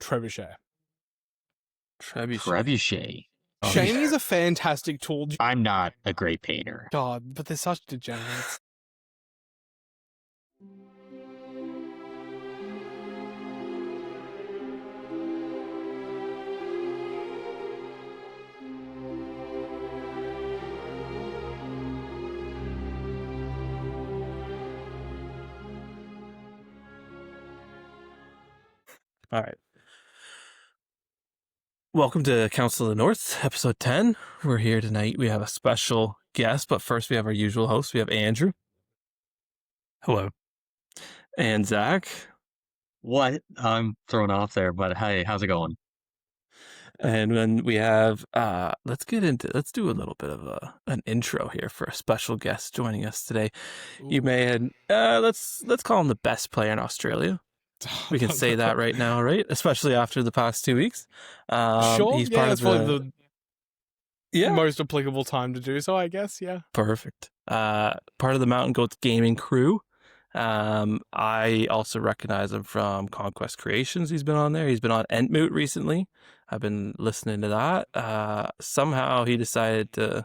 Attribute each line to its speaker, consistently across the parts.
Speaker 1: Trebuchet.
Speaker 2: Trebuchet. Oh,
Speaker 1: Shamey's a fantastic tool.
Speaker 2: I'm not a great painter.
Speaker 1: God, but they're such degenerates.
Speaker 3: All right. Welcome to Council of the North, episode 10. We're here tonight. We have a special guest, but first we have our usual host. We have Andrew.
Speaker 4: Hello.
Speaker 3: And Zach.
Speaker 2: What? I'm thrown off there, but hey, how's it going?
Speaker 3: And then we have, let's do a little bit of an intro here for a special guest joining us today.
Speaker 1: Ooh.
Speaker 3: You may have, let's call him the best player in Australia. We can say that right now, right? Especially after the past 2 weeks.
Speaker 1: Sure,
Speaker 3: he's
Speaker 1: yeah,
Speaker 3: part
Speaker 1: that's
Speaker 3: of
Speaker 1: probably
Speaker 3: the
Speaker 1: most applicable time to do so, I guess, yeah.
Speaker 3: Perfect. Part of the Mountain Goats gaming crew. I also recognize him from Conquest Creations. He's been on there. He's been on Entmoot recently. I've been listening to that. Somehow he decided to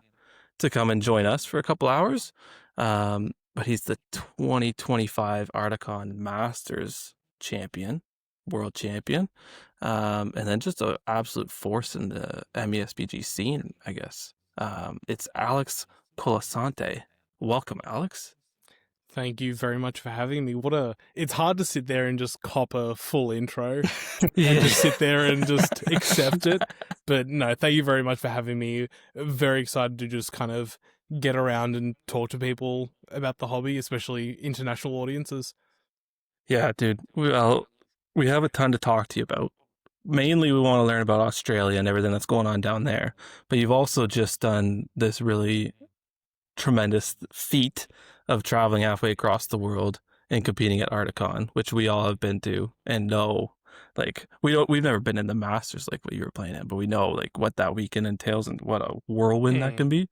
Speaker 3: come and join us for a couple hours. But he's the 2025 Ardacon Masters champion, world champion. And then just an absolute force in the MESBG scene, I guess. It's Alex Colasante. Welcome, Alex.
Speaker 1: Thank you very much for having me. It's hard to sit there and just cop a full intro and just sit there and just accept it. But no, thank you very much for having me. Very excited to just kind of get around and talk to people about the hobby, especially international audiences.
Speaker 3: Yeah, dude. We have a ton to talk to you about. Mainly, we want to learn about Australia and everything that's going on down there. But you've also just done this really tremendous feat of traveling halfway across the world and competing at Ardacon, which we all have been to and know. Like we've never been in the Masters like what you were playing in, but we know like what that weekend entails and what a whirlwind that can be.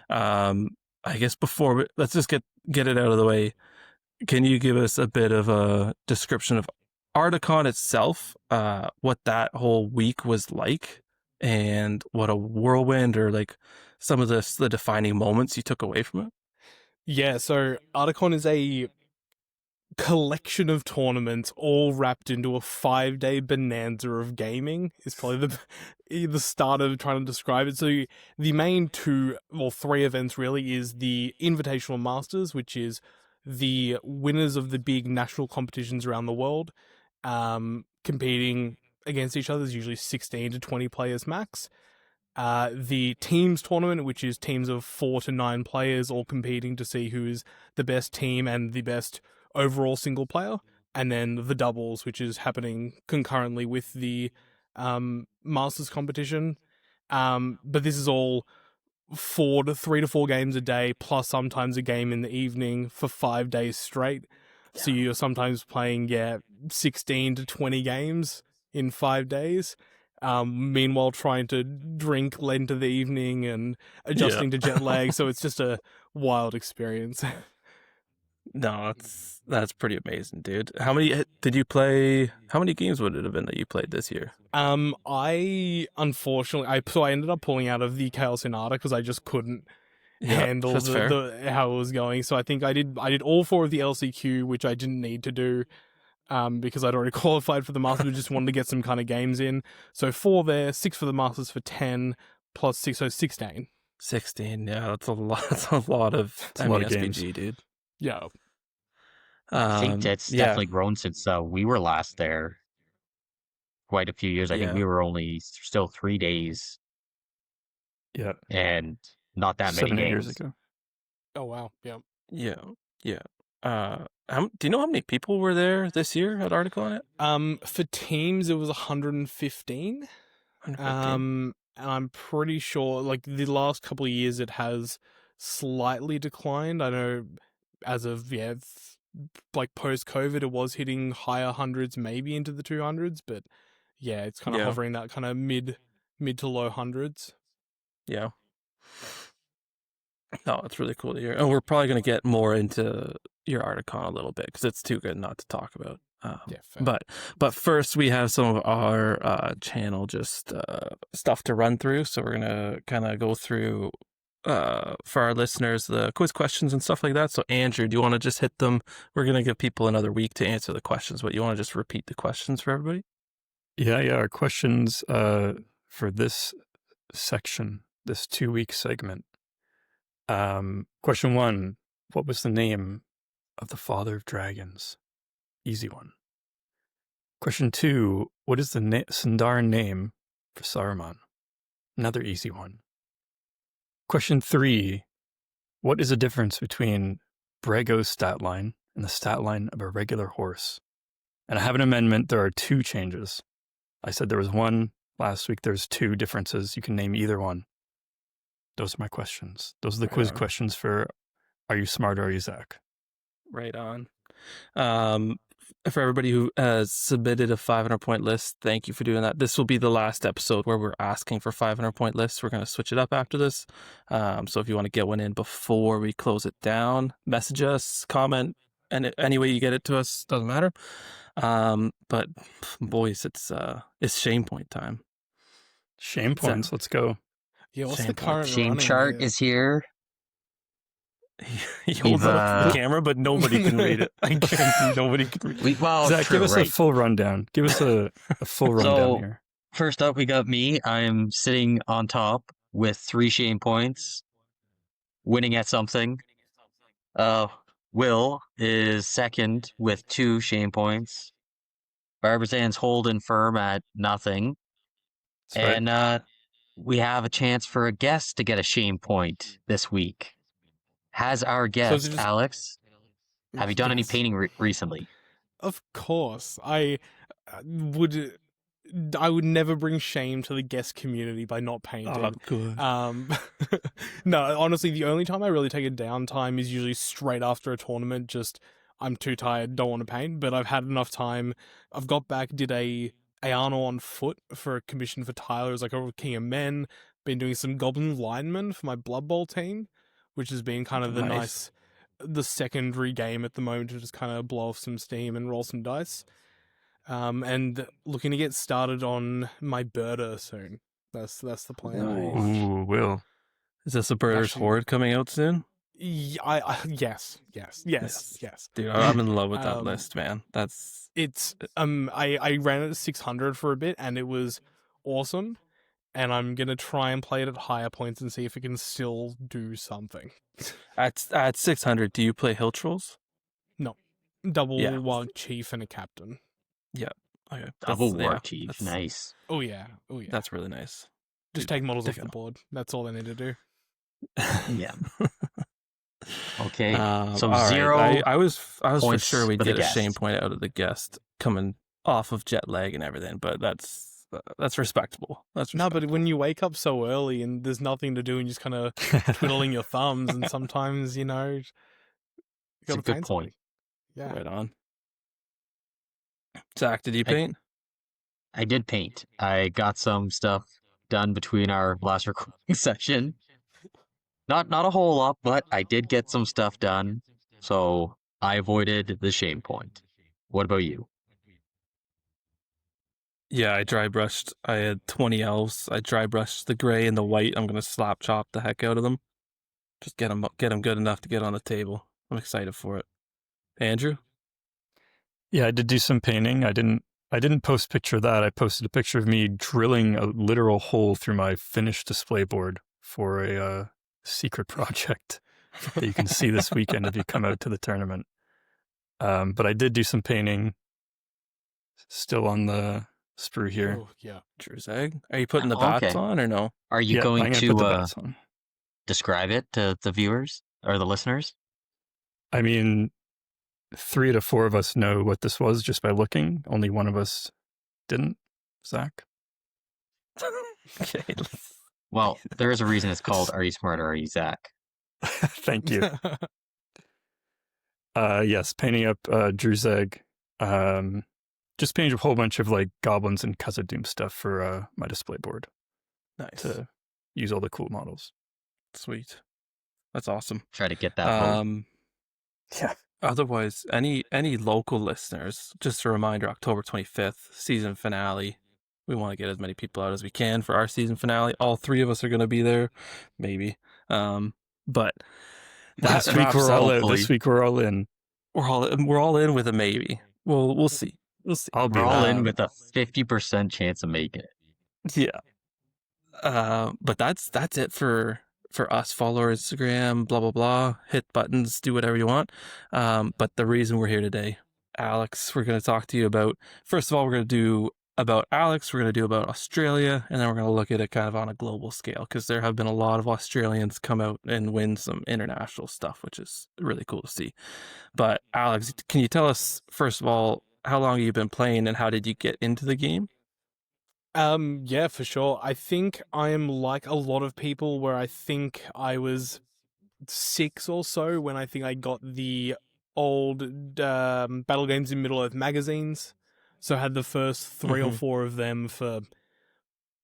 Speaker 3: I guess let's just get it out of the way. Can you give us a bit of a description of Ardacon itself, what that whole week was like, and what a whirlwind or like some of the defining moments you took away from it?
Speaker 1: Yeah, so Ardacon is a collection of tournaments all wrapped into a 5-day bonanza of gaming is probably the start of trying to describe it. So the main 3 events really is the Invitational Masters, which is the winners of the big national competitions around the world, competing against each other. There's usually 16 to 20 players max. The teams tournament, which is teams of 4 to 9 players all competing to see who is the best team and the best overall single player. And then the doubles, which is happening concurrently with the Masters competition. But this is all 3 to 4 games a day, plus sometimes a game in the evening for 5 days straight. Yeah. So you're sometimes playing 16 to 20 games in 5 days. Meanwhile trying to drink late into the evening and adjusting to jet lag. So it's just a wild experience.
Speaker 3: No, that's pretty amazing, dude. How many did you play? How many games would it have been that you played this year?
Speaker 1: I ended up pulling out of the Chaos Inada because I just couldn't handle how it was going. So I think I did all 4 of the LCQ, which I didn't need to do. Because I'd already qualified for the Masters, just wanted to get some kind of games in. So 4 there, 6 for the Masters for 10, plus 6, so 16.
Speaker 3: 16, yeah, that's a lot. That's a lot of SPG, dude.
Speaker 1: Yeah.
Speaker 2: I think that's definitely grown since we were last there. Quite a few years. I think we were only still 3 days.
Speaker 4: Yeah.
Speaker 2: And not that many
Speaker 4: 7
Speaker 2: games.
Speaker 4: years ago.
Speaker 1: Oh, wow. Yeah.
Speaker 3: Yeah. Do you know how many people were there this year at Ardacon?
Speaker 1: For teams, it was 115.
Speaker 3: 115.
Speaker 1: And I'm pretty sure, like, the last couple of years, it has slightly declined. I know as of, like, post-COVID, it was hitting higher hundreds, maybe into the 200s, but, it's kind of hovering that kind of mid to low hundreds.
Speaker 3: Yeah. No, it's really cool to hear. And we're probably going to get more into your Ardacon a little bit, because it's too good not to talk about.
Speaker 1: Fair.
Speaker 3: But first we have some of our channel just stuff to run through. So we're gonna kind of go through for our listeners the quiz questions and stuff like that. So Andrew, do you want to just hit them? We're gonna give people another week to answer the questions, but you want to just repeat the questions for everybody?
Speaker 4: Yeah. Our questions for this section, this 2-week segment. Question 1: what was the name of the father of dragons? Easy one. Question 2: what is the Sindarin name for Saruman? Another easy one. Question 3: what is the difference between Brego's stat line and the stat line of a regular horse? And I have an amendment. There are 2 changes. I said there was 1 last week. There's 2 differences. You can name either one. Those are my questions. Those are the quiz questions for Are You Smart or Are You Zach?
Speaker 3: Right on. For everybody who has submitted a 500-point list, thank you for doing that. This will be the last episode where we're asking for 500-point lists. We're going to switch it up after this. So if you want to get one in before we close it down, message us, comment, and any way you get it to us, doesn't matter. But boys, it's shame point time.
Speaker 4: Shame points. Let's go.
Speaker 1: Yeah, what's
Speaker 3: Shame
Speaker 1: the current
Speaker 2: Shame
Speaker 1: running
Speaker 2: chart
Speaker 1: here?
Speaker 2: is here.
Speaker 3: He holds it up to the camera, but nobody can read it. I guarantee nobody can read it.
Speaker 4: Zach,
Speaker 2: true,
Speaker 4: give us a full rundown. Give us a full rundown here.
Speaker 2: First up, we got me. I'm sitting on top with 3 shame points, winning at something. Will is second with 2 shame points. Barbazan's holding firm at nothing.
Speaker 4: That's right.
Speaker 2: And we have a chance for a guest to get a shame point this week. Has our guest, Alex, have you done any painting recently?
Speaker 1: Of course. I would never bring shame to the guest community by not painting.
Speaker 3: Oh, good.
Speaker 1: No, honestly, the only time I really take a downtime is usually straight after a tournament. Just, I'm too tired, don't want to paint, but I've had enough time. I've got back, did a Ayano on foot for a commission for Tyler as like a King of Men. Been doing some Goblin Lineman for my Blood Bowl team, which has been kind of the secondary game at the moment to just kind of blow off some steam and roll some dice. And looking to get started on my birder soon. That's the plan.
Speaker 3: Nice.
Speaker 4: Ooh, Will.
Speaker 3: Is this a Birder's Horde coming out soon?
Speaker 1: Yes.
Speaker 3: Dude, I'm in love with that list, man.
Speaker 1: I ran it at 600 for a bit, and it was awesome. And I'm gonna try and play it at higher points and see if it can still do something.
Speaker 3: At 600, do you play Hill Trolls?
Speaker 1: No, double Warg Chief and a Captain.
Speaker 3: Yeah, okay.
Speaker 2: Double Warg Chief, nice.
Speaker 1: Oh yeah.
Speaker 3: That's really nice.
Speaker 1: Just take models off the board. That's all they need to do.
Speaker 2: Yeah. Okay. So
Speaker 3: all
Speaker 2: 0.
Speaker 3: Right. I was for sure we'd get a
Speaker 2: guest.
Speaker 3: shame point out of the guest coming off of jet lag and everything, but that's respectable.
Speaker 1: No, but when you wake up so early and there's nothing to do and you're just kind of twiddling your thumbs, and sometimes you
Speaker 2: it's a good point.
Speaker 1: Yeah,
Speaker 3: right on. Zach, did you paint?
Speaker 2: I did paint. I got some stuff done between our last recording session. Not a whole lot, but I did get some stuff done, so I avoided the shame point. What about you?
Speaker 3: Yeah, I dry brushed. I had 20 elves. I dry brushed the gray and the white. I'm gonna slap chop the heck out of them. Just get them good enough to get on the table. I'm excited for it. Andrew?
Speaker 4: Yeah, I did do some painting. I didn't post a picture of that. I posted a picture of me drilling a literal hole through my finished display board for a secret project that you can see this weekend if you come out to the tournament. But I did do some painting. Still on the sprue here.
Speaker 1: Oh, yeah.
Speaker 3: Drew's egg. Are you putting the bats on or no?
Speaker 2: Are you going
Speaker 4: I'm gonna
Speaker 2: to
Speaker 4: put the bats on.
Speaker 2: Describe it to the viewers or the listeners?
Speaker 4: I mean, 3 out of 4 of us know what this was just by looking. Only one of us didn't. Zach?
Speaker 3: Okay.
Speaker 2: Well, there is a reason it's called Are You Smart or Are You Zach?
Speaker 4: Thank you. Yes, painting up Drew's egg. Just painted a whole bunch of like goblins and Khazad-dûm stuff for my display board.
Speaker 3: Nice.
Speaker 4: To use all the cool models.
Speaker 3: Sweet. That's awesome.
Speaker 2: Try to get that vote.
Speaker 4: Yeah.
Speaker 3: Otherwise, any local listeners, just a reminder, October 25th, season finale. We want to get as many people out as we can for our season finale. All three of us are going to be there, maybe. But that
Speaker 4: Last week
Speaker 3: wraps
Speaker 4: we're all
Speaker 3: up.
Speaker 4: out. This week we're all in.
Speaker 3: We're all in with a maybe. We'll see. We'll see.
Speaker 4: I'll be
Speaker 2: We're all in
Speaker 3: Um,
Speaker 2: with a 50% chance of making it.
Speaker 3: Yeah. But that's it for us. Follow our Instagram, blah blah blah. Hit buttons, do whatever you want. But the reason we're here today, Alex, we're going to talk to you about. First of all, we're going to do about Alex. We're going to do about Australia, and then we're going to look at it kind of on a global scale because there have been a lot of Australians come out and win some international stuff, which is really cool to see. But Alex, can you tell us first of all how long you've been playing and how did you get into the game?
Speaker 1: Yeah, for sure. I think I'm like a lot of people where I think I was 6 or so when I think I got the old Battle Games in Middle Earth magazines. So I had the first 3 or 4 of them for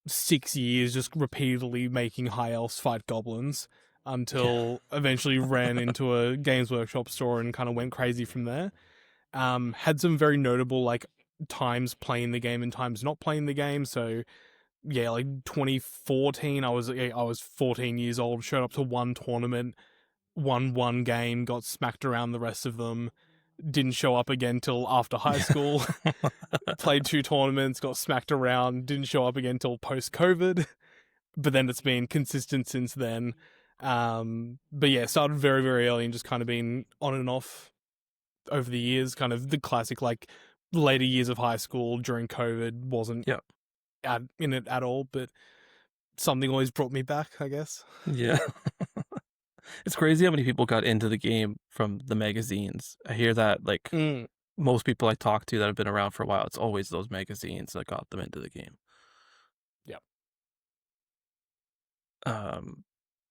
Speaker 1: 6 years, just repeatedly making high elves fight goblins until eventually ran into a Games Workshop store and kind of went crazy from there. Had some very notable like times playing the game and times not playing the game. So yeah, like 2014, I was 14 years old. Showed up to one tournament, won one game, got smacked around the rest of them. Didn't show up again till after high school. Played 2 tournaments, got smacked around. Didn't show up again till post COVID. But then it's been consistent since then. But yeah, started very very early and just kind of been on and off over the years. Kind of the classic like later years of high school during COVID wasn't in it at all, but something always brought me back, I guess.
Speaker 3: Yeah. It's crazy how many people got into the game from the magazines. I hear that like most people I talk to that have been around for a while, it's always those magazines that got them into the game.
Speaker 1: Yep.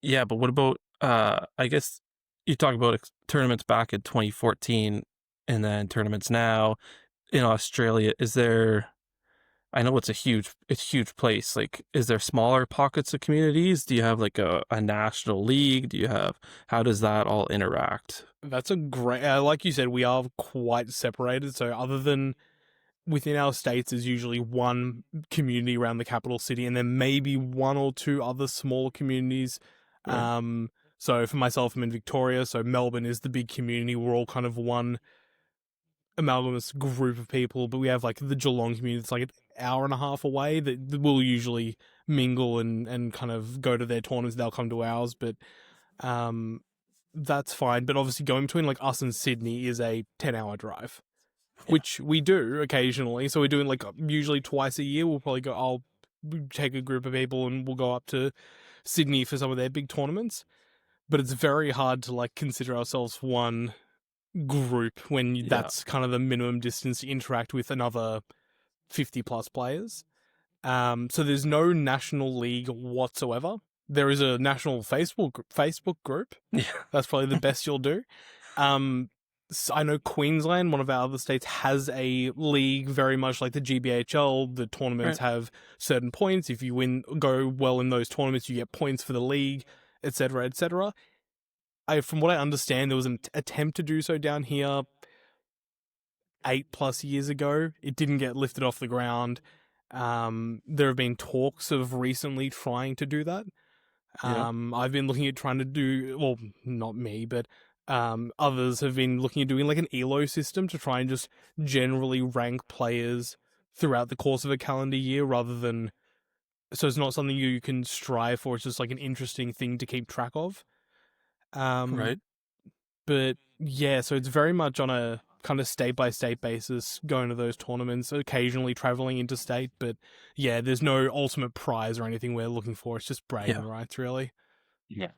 Speaker 3: Yeah, but what about I guess you talk about tournaments back in 2014 and then tournaments now in Australia. Is there I know it's a huge place. Like, is there smaller pockets of communities? Do you have like a national league? Do you have, how does that all interact?
Speaker 1: That's a great, like you said, we are quite separated. So other than within our states, there's usually one community around the capital city, and then maybe 1 or 2 other smaller communities.
Speaker 3: Right.
Speaker 1: So for myself, I'm in Victoria. So Melbourne is the big community. We're all kind of one amalgamous group of people, but we have like the Geelong community that's like an hour and a half away that will usually mingle and kind of go to their tournaments. They'll come to ours, but that's fine. But obviously going between like us and Sydney is a 10-hour drive, which we do occasionally. So we're doing like usually twice a year. We'll probably go, I'll take a group of people and we'll go up to Sydney for some of their big tournaments. But it's very hard to like consider ourselves one group when that's kind of the minimum distance to interact with another 50 plus players. So there's no national league whatsoever. There is a national Facebook group.
Speaker 3: Yeah.
Speaker 1: That's probably the best you'll do. So I know Queensland, one of our other states, has a league very much like the GBHL. The tournaments have certain points. If you go well in those tournaments, you get points for the league, etc., etc. From what I understand, there was an attempt to do so down here 8+ years ago. It didn't get lifted off the ground. There have been talks of recently trying to do that. I've been looking at trying to do, well, not me, but others have been looking at doing like an ELO system to try and just generally rank players throughout the course of a calendar year rather than, so it's not something you can strive for. It's just like an interesting thing to keep track of.
Speaker 3: Right.
Speaker 1: But yeah, so it's very much on a kind of state-by-state basis, going to those tournaments, occasionally traveling interstate, but yeah, there's no ultimate prize or anything we're looking for. It's just bragging rights, really.
Speaker 2: Yeah.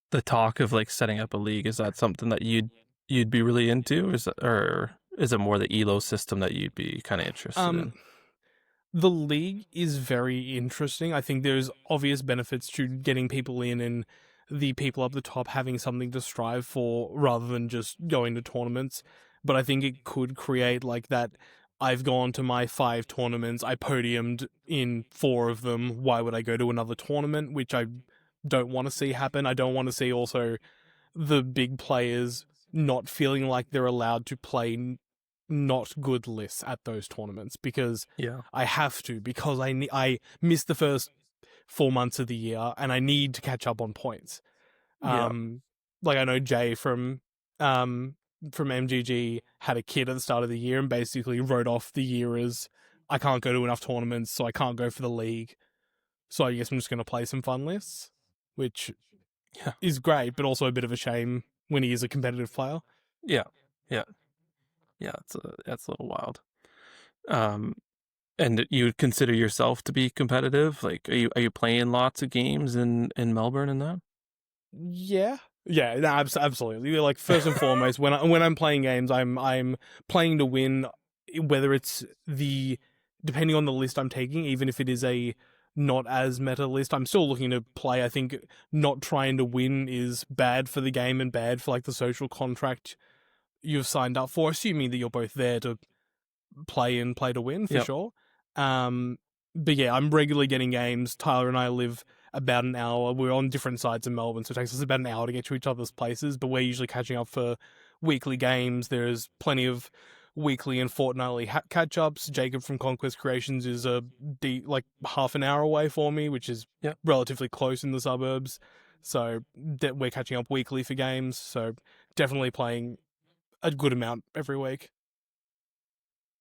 Speaker 3: The talk of like setting up a league, is that something that you'd be really into? Or is it more the ELO system that you'd be kind of interested in?
Speaker 1: The league is very interesting. I think there's obvious benefits to getting people in and the people up the top having something to strive for rather than just going to tournaments. But I think it could create like that. I've gone to my 5 tournaments. I podiumed in 4 of them. Why would I go to another tournament? Which I don't want to see happen. I don't want to see also the big players not feeling like they're allowed to play not good lists at those tournaments because
Speaker 4: Yeah.
Speaker 1: I have to, because I missed the first 4 months of the year and I need to catch up on points.
Speaker 4: Yeah.
Speaker 1: Like I know Jay from MGG had a kid at the start of the year and basically wrote off the year as I can't go to enough tournaments, so I can't go for the league. So I guess I'm just going to play some fun lists, which
Speaker 3: Yeah.
Speaker 1: is great, but also a bit of a shame when he is a competitive player.
Speaker 3: Yeah. That's a little wild. And you would consider yourself to be competitive? Like, are you playing lots of games in Melbourne and that?
Speaker 1: Yeah. Yeah, no, absolutely. Like first and foremost, when I'm playing games, I'm playing to win, whether it's depending on the list I'm taking, even if it is a not as meta list, I'm still looking to play. I think not trying to win is bad for the game and bad for like the social contract you've signed up for, assuming that you're both there to play and play to win for
Speaker 3: Yep.
Speaker 1: sure. But yeah, I'm regularly getting games. Tyler and I live about an hour. We're on different sides of Melbourne, so it takes us about an hour to get to each other's places, but we're usually catching up for weekly games. There's plenty of weekly and fortnightly catch-ups. Jacob from Conquest Creations is like half an hour away for me, which is
Speaker 3: Yep.
Speaker 1: relatively close in the suburbs. So we're catching up weekly for games, so definitely playing a good amount every week.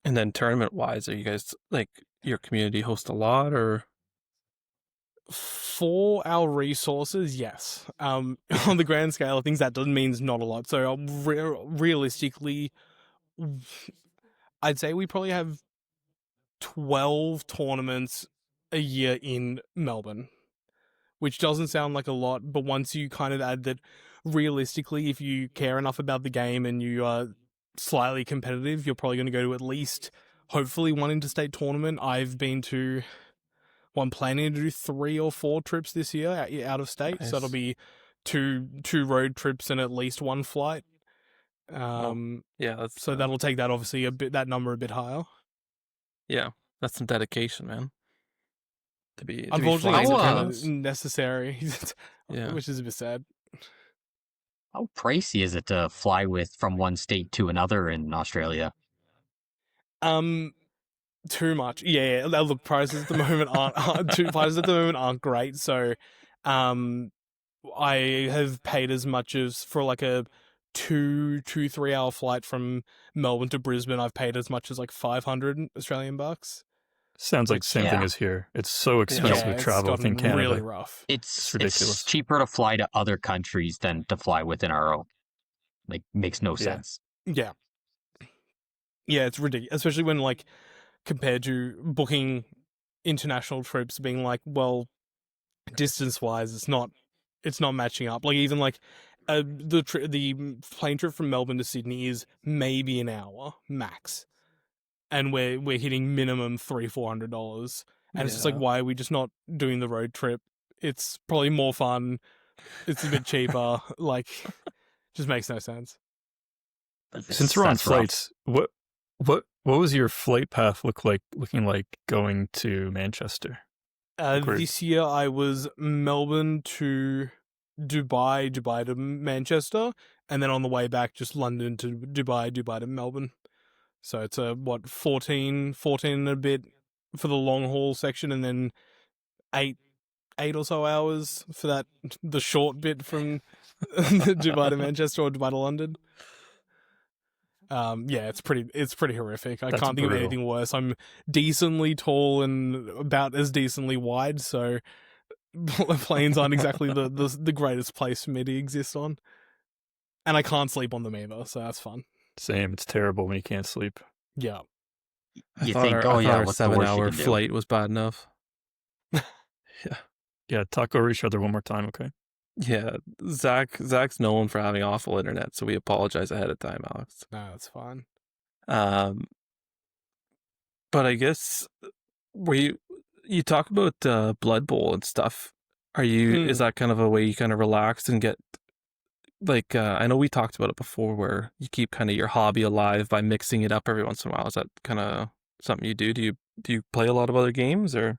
Speaker 3: And then tournament wise, are you guys like your community host a lot or?
Speaker 1: For our resources, yes. On the grand scale of things, that doesn't means not a lot. So realistically, I'd say we probably have 12 tournaments a year in Melbourne, which doesn't sound like a lot, but once you kind of add that, realistically, if you care enough about the game and you are slightly competitive, you're probably going to go to at least, hopefully, one interstate tournament. I'm planning to do 3 or 4 trips this year out of state,
Speaker 3: Nice.
Speaker 1: so that'll be two road trips and at least 1 flight.
Speaker 3: Yeah, that's
Speaker 1: So that'll take that obviously that number a bit higher.
Speaker 3: yeah, that's some dedication, man. To be
Speaker 1: Unfortunately,
Speaker 3: flying
Speaker 1: it's
Speaker 3: to
Speaker 2: How,
Speaker 1: kind
Speaker 3: tournaments.
Speaker 1: of necessary,
Speaker 3: Yeah.
Speaker 1: which is a bit sad.
Speaker 2: How pricey is it to fly with from one state to another in Australia?
Speaker 1: Too much. Yeah. Look, prices at the moment aren't great. So, I have paid as much as for like a 3 hour flight from Melbourne to Brisbane. I've paid as much as like 500 Australian bucks.
Speaker 4: Sounds like same thing
Speaker 2: Yeah.
Speaker 4: as here. It's so expensive to
Speaker 1: It's
Speaker 4: travel
Speaker 1: gotten
Speaker 4: within Canada.
Speaker 1: really rough.
Speaker 2: It's
Speaker 4: ridiculous.
Speaker 2: cheaper to fly to other countries than to fly within our own. Like, makes no
Speaker 4: Yeah.
Speaker 2: sense.
Speaker 1: Yeah. Yeah, it's ridiculous, especially when like compared to booking international trips, being like, well, distance wise, it's not matching up. Like even like the plane trip from Melbourne to Sydney is maybe an hour max, and we're hitting minimum $300-400, and it's just like,
Speaker 3: Yeah.
Speaker 1: why are we just not doing the road trip? It's probably more fun. It's a bit cheaper. Like, just makes no sense.
Speaker 4: Since we're on
Speaker 2: That's rough.
Speaker 4: flights, what was your flight path looking like going to Manchester? Awkward.
Speaker 1: This year I was Melbourne to Dubai, Dubai to Manchester, and then on the way back just London to Dubai, Dubai to Melbourne. So it's 14 and a bit for the long haul section, and then eight or so hours for the short bit from Dubai to Manchester or Dubai to London. Yeah, it's pretty horrific. I
Speaker 4: That's
Speaker 1: can't think of
Speaker 4: brutal.
Speaker 1: anything worse. I'm decently tall and about as decently wide, so planes aren't exactly the greatest place for me to exist on. And I can't sleep on them either, so that's fun.
Speaker 4: Same. It's terrible when you can't sleep.
Speaker 1: Yeah.
Speaker 2: You think,
Speaker 3: our
Speaker 2: what's the worst you
Speaker 3: 7-hour
Speaker 2: can do?
Speaker 3: flight was bad enough.
Speaker 4: Yeah, talk over each other one more time, okay?
Speaker 3: Yeah, Zach's known for having awful internet, so we apologize ahead of time, Alex.
Speaker 1: No, that's fine.
Speaker 3: But I guess you talk about Blood Bowl and stuff. Is that kind of a way you kind of relax and get like I know we talked about it before, where you keep kind of your hobby alive by mixing it up every once in a while. Is that kind of something you do? Do you play a lot of other games or?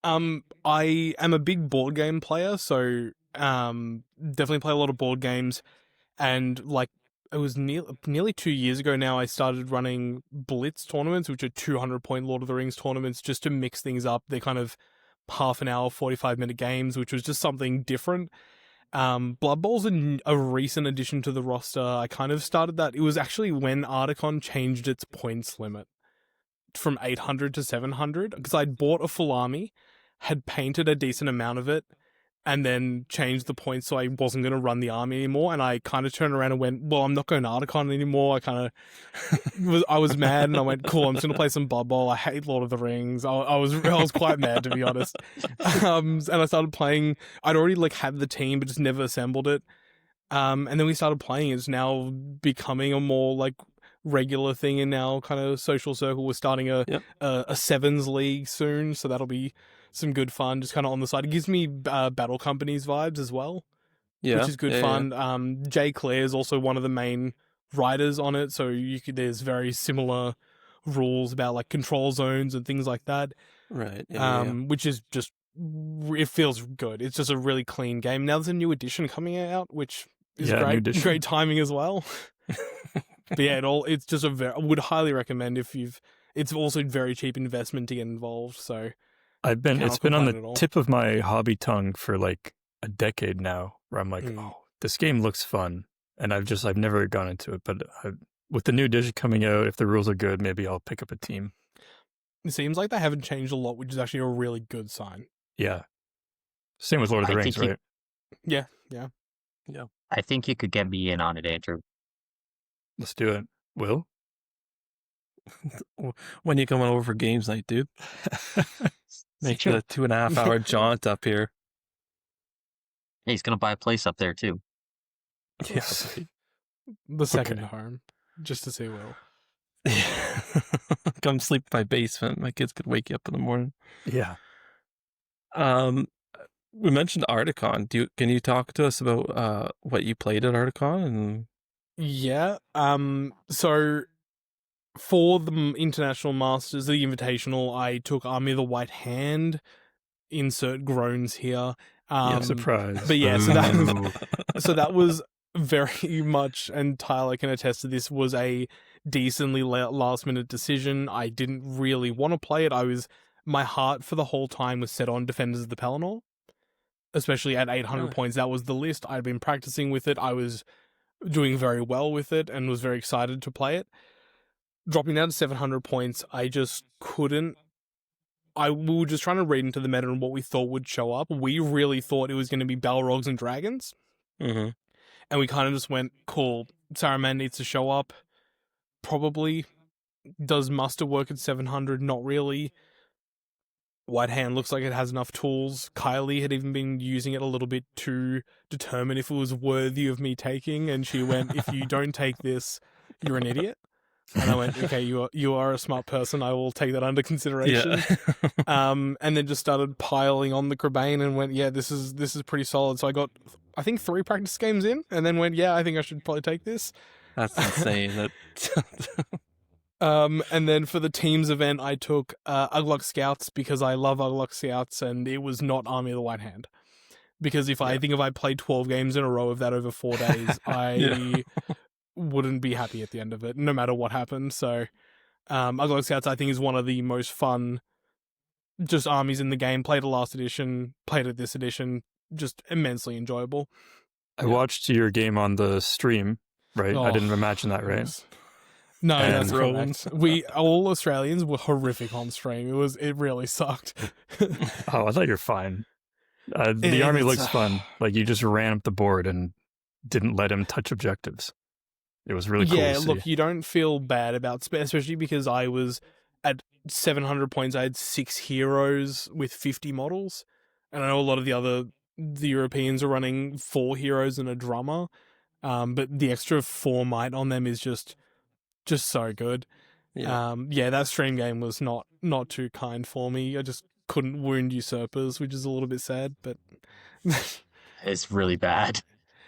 Speaker 1: I am a big board game player, so definitely play a lot of board games, and like it was nearly 2 years ago now. I started running Blitz tournaments, which are 200-point Lord of the Rings tournaments, just to mix things up. They're kind of half an hour, 45-minute games, which was just something different. Blood Bowl's a recent addition to the roster. I kind of started that. It was actually when Ardacon changed its points limit from 800 to 700, because I'd bought a full army, had painted a decent amount of it, and then changed the points so I wasn't going to run the army anymore. And I kind of turned around and went, well, I'm not going to Ardacon anymore. I was mad, and I went, cool, I'm just going to play some Blood Bowl. I hate Lord of the Rings. I was quite mad, to be honest. And I started playing. I'd already had the team, but just never assembled it. And then we started playing. It's now becoming a more regular thing in our kind of social circle. We're starting a sevens league soon, so that'll be some good fun, just kind of on the side. It gives me Battle Companies vibes as well, which is good fun. Jay Clare is also one of the main writers on it, so there's very similar rules about control zones and things like that.
Speaker 3: Right.
Speaker 1: Which is just, it feels good. It's just a really clean game. Now there's a new edition coming out, which is great timing as well. But yeah, it's just I would highly recommend it's also very cheap investment to get involved. So
Speaker 4: it's been on the tip of my hobby tongue for a decade now, where I'm oh, this game looks fun, and I've never gone into it. But with the new edition coming out, if the rules are good, maybe I'll pick up a team.
Speaker 1: It seems like they haven't changed a lot, which is actually a really good sign.
Speaker 4: Yeah. Same with Lord of the Rings, right?
Speaker 1: Yeah.
Speaker 2: I think you could get me in on it, Andrew.
Speaker 4: Let's do it. Will?
Speaker 3: When you coming over for games night, dude? Make a 2.5 hour jaunt up here.
Speaker 2: Hey, he's gonna buy a place up there too.
Speaker 3: Yes.
Speaker 1: The second home, just to see Will.
Speaker 3: Come sleep in my basement. My kids could wake you up in the morning.
Speaker 4: Yeah.
Speaker 3: We mentioned Ardacon. Can you talk to us about what you played at Ardacon?
Speaker 1: Yeah. So for the International Masters, the Invitational, I took Army of the White Hand. Insert groans here.
Speaker 4: Surprise.
Speaker 1: But yeah, so that was very much, and Tyler can attest to this, was a decently last minute decision. I didn't really want to play it. My heart for the whole time was set on Defenders of the Pelennor, especially at 800 points. That was the list. I'd been practicing with it. I was doing very well with it and was very excited to play it. Dropping down to 700 points, I just couldn't. We were just trying to read into the meta and what we thought would show up. We really thought it was going to be Balrogs and Dragons.
Speaker 3: Mm-hmm.
Speaker 1: And we kind of just went, cool, Saruman needs to show up. Probably. Does muster work at 700? Not really. White Hand looks like it has enough tools. Kylie had even been using it a little bit to determine if it was worthy of me taking, and she went, if you don't take this, you're an idiot. And I went, okay, you are a smart person. I will take that under consideration.
Speaker 3: Yeah.
Speaker 1: And then just started piling on the Crebain and went, yeah, this is pretty solid. So I got, I think, 3 practice games in, and then went, yeah, I think I should probably take this.
Speaker 3: That's insane.
Speaker 1: And then for the teams event, I took Ugluk Scouts because I love Ugluk Scouts, and it was not Army of the White Hand. Because if I played 12 games in a row of that over 4 days, I wouldn't be happy at the end of it, no matter what happened. So Ugluk Scouts, I think, is one of the most fun just armies in the game. Played a last edition, played at this edition, just immensely enjoyable.
Speaker 4: I watched your game on the stream, right? I didn't imagine that, right?
Speaker 1: No, that's correct. We all Australians were horrific on stream. It really sucked.
Speaker 4: Oh, I thought you're fine. The army looks fun. You just ran up the board and didn't let him touch objectives. It was really cool.
Speaker 1: Yeah,
Speaker 4: to see.
Speaker 1: Look, you don't feel bad about, especially because I was at 700 points. I had 6 heroes with 50 models, and I know a lot of the Europeans are running 4 heroes and a drummer. But the extra 4 might on them is just so good. Yeah. That stream game was not too kind for me. I just couldn't wound usurpers, which is a little bit sad, but
Speaker 2: It's really bad.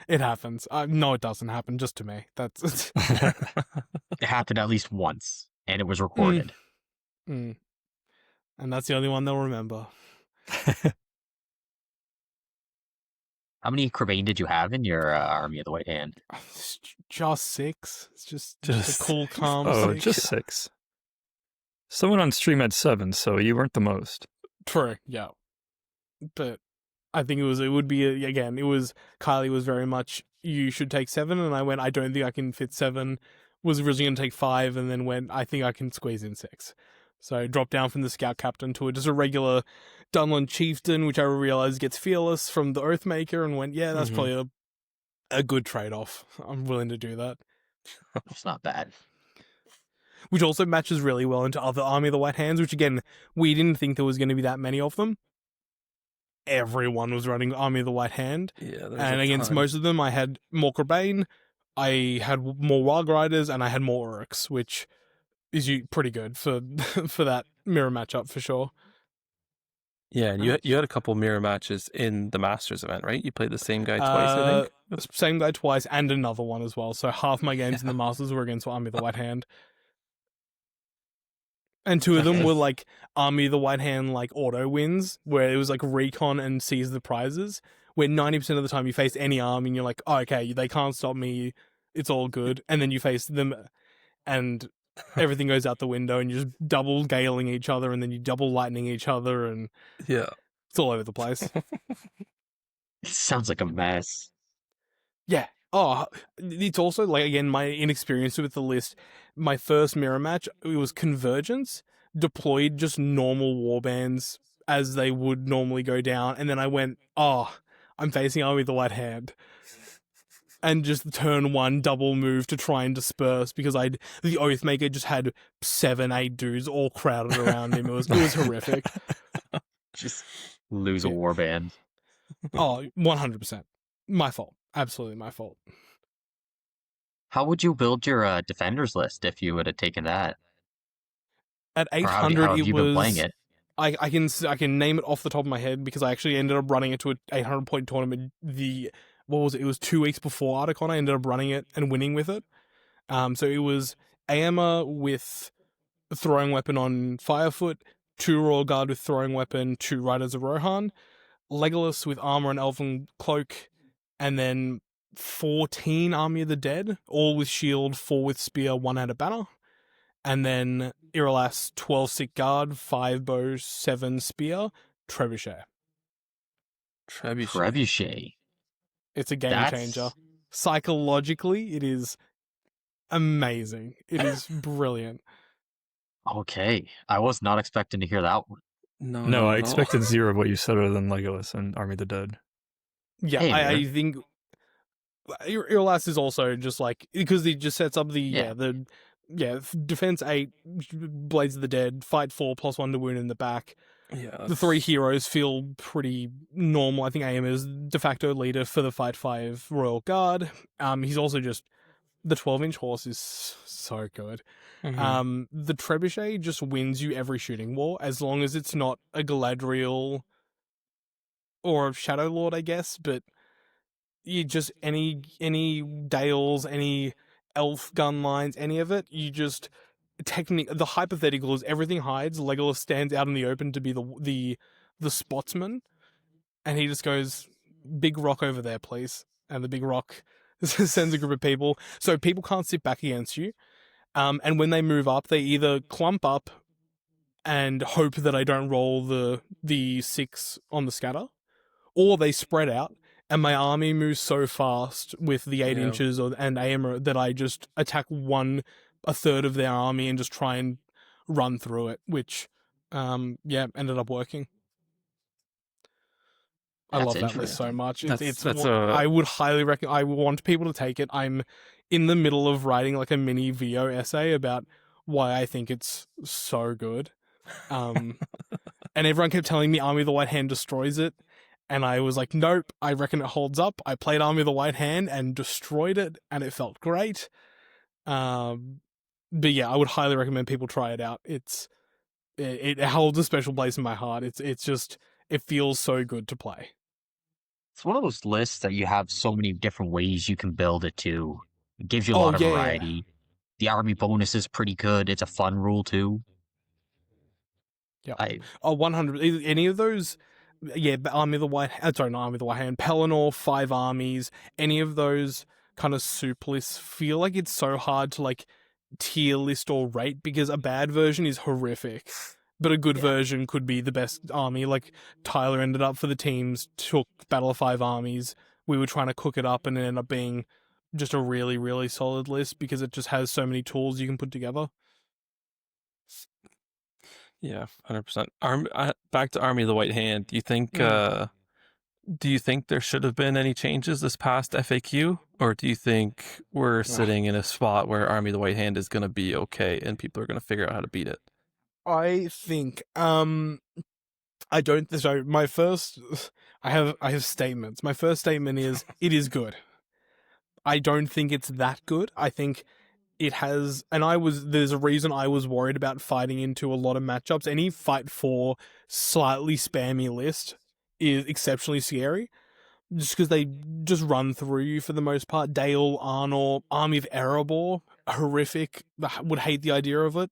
Speaker 1: it happens. No, it doesn't happen just to me. That's
Speaker 2: It happened at least once, and it was recorded.
Speaker 1: And that's the only one they'll remember.
Speaker 2: How many Crebain did you have in your Army of the White Hand?
Speaker 1: It's just 6. It's just a
Speaker 4: Just
Speaker 1: cool, calm
Speaker 4: oh,
Speaker 1: 6.
Speaker 4: just 6. Someone on stream had 7, so you weren't the most.
Speaker 1: True, yeah. But I think it would be, again, Kylie was very much, you should take 7, and I went, I don't think I can fit 7. Was originally going to take 5, and then went, I think I can squeeze in 6. So dropped down from the scout captain to just a regular Dunlin chieftain, which I realized gets fearless from the Oathmaker, and went, yeah, that's
Speaker 3: Mhm.
Speaker 1: probably a good trade-off. I'm willing to do that.
Speaker 2: It's not bad.
Speaker 1: Which also matches really well into other Army of the White Hands, which again, we didn't think there was going to be that many of them. Everyone was running Army of the White Hand.
Speaker 3: Yeah, there's
Speaker 1: And
Speaker 3: a
Speaker 1: against
Speaker 3: ton.
Speaker 1: most of them, I had more Crebain, I had more Wild Riders, and I had more Uruks, which is pretty good for for that mirror matchup for sure.
Speaker 3: Yeah, and you had a couple mirror matches in the Masters event, right? You played the same guy twice, I think.
Speaker 1: Same guy twice, and another one as well. So half my games in the Masters were against Army of the White Hand. And 2 of them
Speaker 2: Okay.
Speaker 1: were like Army of the White Hand like auto wins, where it was like recon and seize the prizes, where 90% of the time you face any army and you're like, oh, okay, they can't stop me, it's all good. And then you face them and everything goes out the window and you're just double galing each other and then you double lightning each other and
Speaker 3: Yeah.
Speaker 1: it's all over the place.
Speaker 2: It sounds like a mess.
Speaker 1: Yeah. Oh, it's also like, again, my inexperience with the list. My first mirror match, it was Convergence, deployed just normal warbands as they would normally go down, and then I went, oh, I'm facing Army of the White Hand. And just turn 1 double move to try and disperse because the Oathmaker just had 7, 8 dudes all crowded around him. It was horrific.
Speaker 2: Just lose a
Speaker 1: Yeah.
Speaker 2: warband.
Speaker 1: Oh, 100%. My fault. Absolutely my fault.
Speaker 2: How would you build your defenders list if you would have taken that?
Speaker 1: At
Speaker 2: Or how
Speaker 1: 800,
Speaker 2: have
Speaker 1: it
Speaker 2: you been playing
Speaker 1: was.
Speaker 2: it?
Speaker 1: I can name it off the top of my head because I actually ended up running it to an 800 point tournament. What was it? It was 2 weeks before Ardacon. I ended up running it and winning with it. So it was Aema with a throwing weapon on Firefoot, 2 Royal Guard with throwing weapon, 2 Riders of Rohan, Legolas with armor and Elven cloak, and then 14 Army of the Dead, all with shield, 4 with spear, 1 had a banner. And then Iralas, 12 sick guard, 5 bow, 7 spear, Trebuchet.
Speaker 2: Trebuchet.
Speaker 1: It's a game
Speaker 2: That's
Speaker 1: changer. Psychologically, it is amazing. It is brilliant.
Speaker 2: okay. I was not expecting to hear that one.
Speaker 3: No,
Speaker 4: No, I
Speaker 3: no.
Speaker 4: expected 0 of what you said other than Legolas and Army of the Dead.
Speaker 1: Yeah,
Speaker 2: Hey,
Speaker 1: I
Speaker 2: man.
Speaker 1: think Iralas is also just like, because he just sets up the defense 8, Blades of the Dead, fight 4 plus 1 to wound in the back.
Speaker 3: Yeah,
Speaker 1: The 3 heroes feel pretty normal. I think AM is de facto leader for the Fight 5 Royal Guard. He's also just, the 12-inch horse is so good.
Speaker 3: Mhm.
Speaker 1: The Trebuchet just wins you every shooting war as long as it's not a Galadriel or a Shadow Lord, I guess, but you just any Dales, any elf gun lines, any of it, you just the hypothetical is everything hides. Legolas stands out in the open to be the spotsman, and he just goes, "Big rock over there, please." And the big rock sends a group of people, so people can't sit back against you. And when they move up, they either clump up and hope that I don't roll the 6 on the scatter, or they spread out. And my army moves so fast with the 8
Speaker 3: Yeah.
Speaker 1: inches and AMR that I just attack a third of their army and just try and run through it, which, ended up working. I
Speaker 2: That's
Speaker 1: love that list so
Speaker 2: interesting.
Speaker 1: much.
Speaker 3: That's
Speaker 1: I would highly recommend. I want people to take it. I'm in the middle of writing like a mini VO essay about why I think it's so good. And everyone kept telling me Army of the White Hand destroys it. And I was like, nope, I reckon it holds up. I played Army of the White Hand and destroyed it, and it felt great. But yeah, I would highly recommend people try it out. It holds a special place in my heart. It's just, it feels so good to play.
Speaker 2: It's one of those lists that you have so many different ways you can build it to. It gives you a lot of variety. The army bonus is pretty good. It's a fun rule too.
Speaker 1: Yeah.
Speaker 2: I
Speaker 1: 100. Any of those yeah, Army of the White. Sorry, not Army of the White Hand. Pelennor, 5 armies. Any of those kind of soup lists feel like it's so hard to like tier list or rate because a bad version is horrific, but a good version could be the best army. Like Tyler ended up for the teams, took Battle of 5 armies. We were trying to cook it up, and it ended up being just a really, really solid list because it just has so many tools you can put together.
Speaker 3: Yeah, 100%. Back to Army of the White Hand. Do you think there should have been any changes this past FAQ, or do you think we're sitting in a spot where Army of the White Hand is going to be okay and people are going to figure out how to beat it?
Speaker 1: I think I don't. So my first, I have statements. My first statement is it is good. I don't think it's that good. I think it has, and there's a reason I was worried about fighting into a lot of matchups. Any fight for slightly spammy list is exceptionally scary, just because they just run through you for the most part. Dale, Arnor, Army of Erebor, horrific. Would hate the idea of it.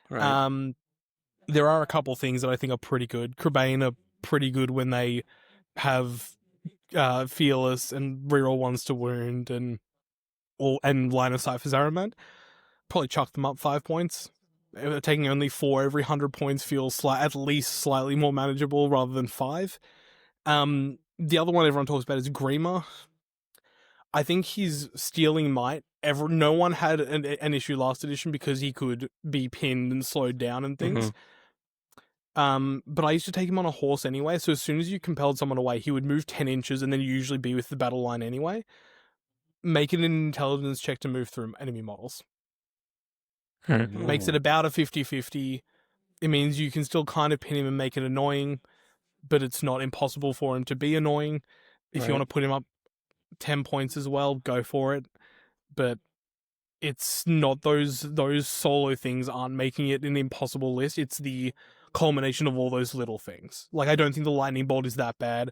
Speaker 3: Right.
Speaker 1: There are a couple things that I think are pretty good. Crebain are pretty good when they have Fearless and reroll ones to wound and line of sight for Zaraman. Probably chuck them up 5 points. Taking only 4 every 100 points feels at least slightly more manageable rather than 5. The other one everyone talks about is Grima. I think he's stealing might. No one had an issue last edition because he could be pinned and slowed down and things. But I used to take him on a horse anyway, so as soon as you compelled someone away, he would move 10 inches and then usually be with the battle line anyway. Make it an intelligence check to move through enemy models. Makes it about a 50-50. It means you can still kind of pin him and make it annoying, but it's not impossible for him to be annoying. If you want to put him up 10 points as well, go for it. But it's not those solo things aren't making it an impossible list. It's the culmination of all those little things. Like, I don't think the lightning bolt is that bad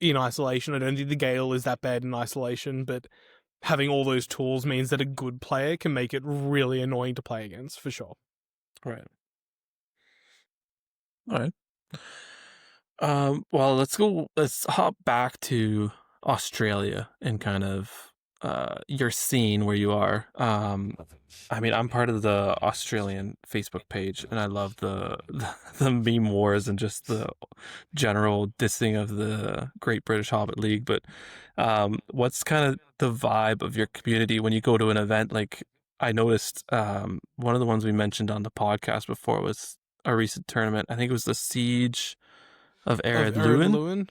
Speaker 1: in isolation. I don't think the gale is that bad in isolation, but having all those tools means that a good player can make it really annoying to play against, for sure.
Speaker 3: Right. All right. Well, let's hop back to Australia and kind of your scene where you are. I mean, I'm part of the Australian Facebook page, and I love the meme wars and just the general dissing of the Great British Hobbit League. But what's kind of the vibe of your community when you go to an event? Like, I noticed one of the ones we mentioned on the podcast before was a recent tournament. I think it was the Siege of Ered Luin.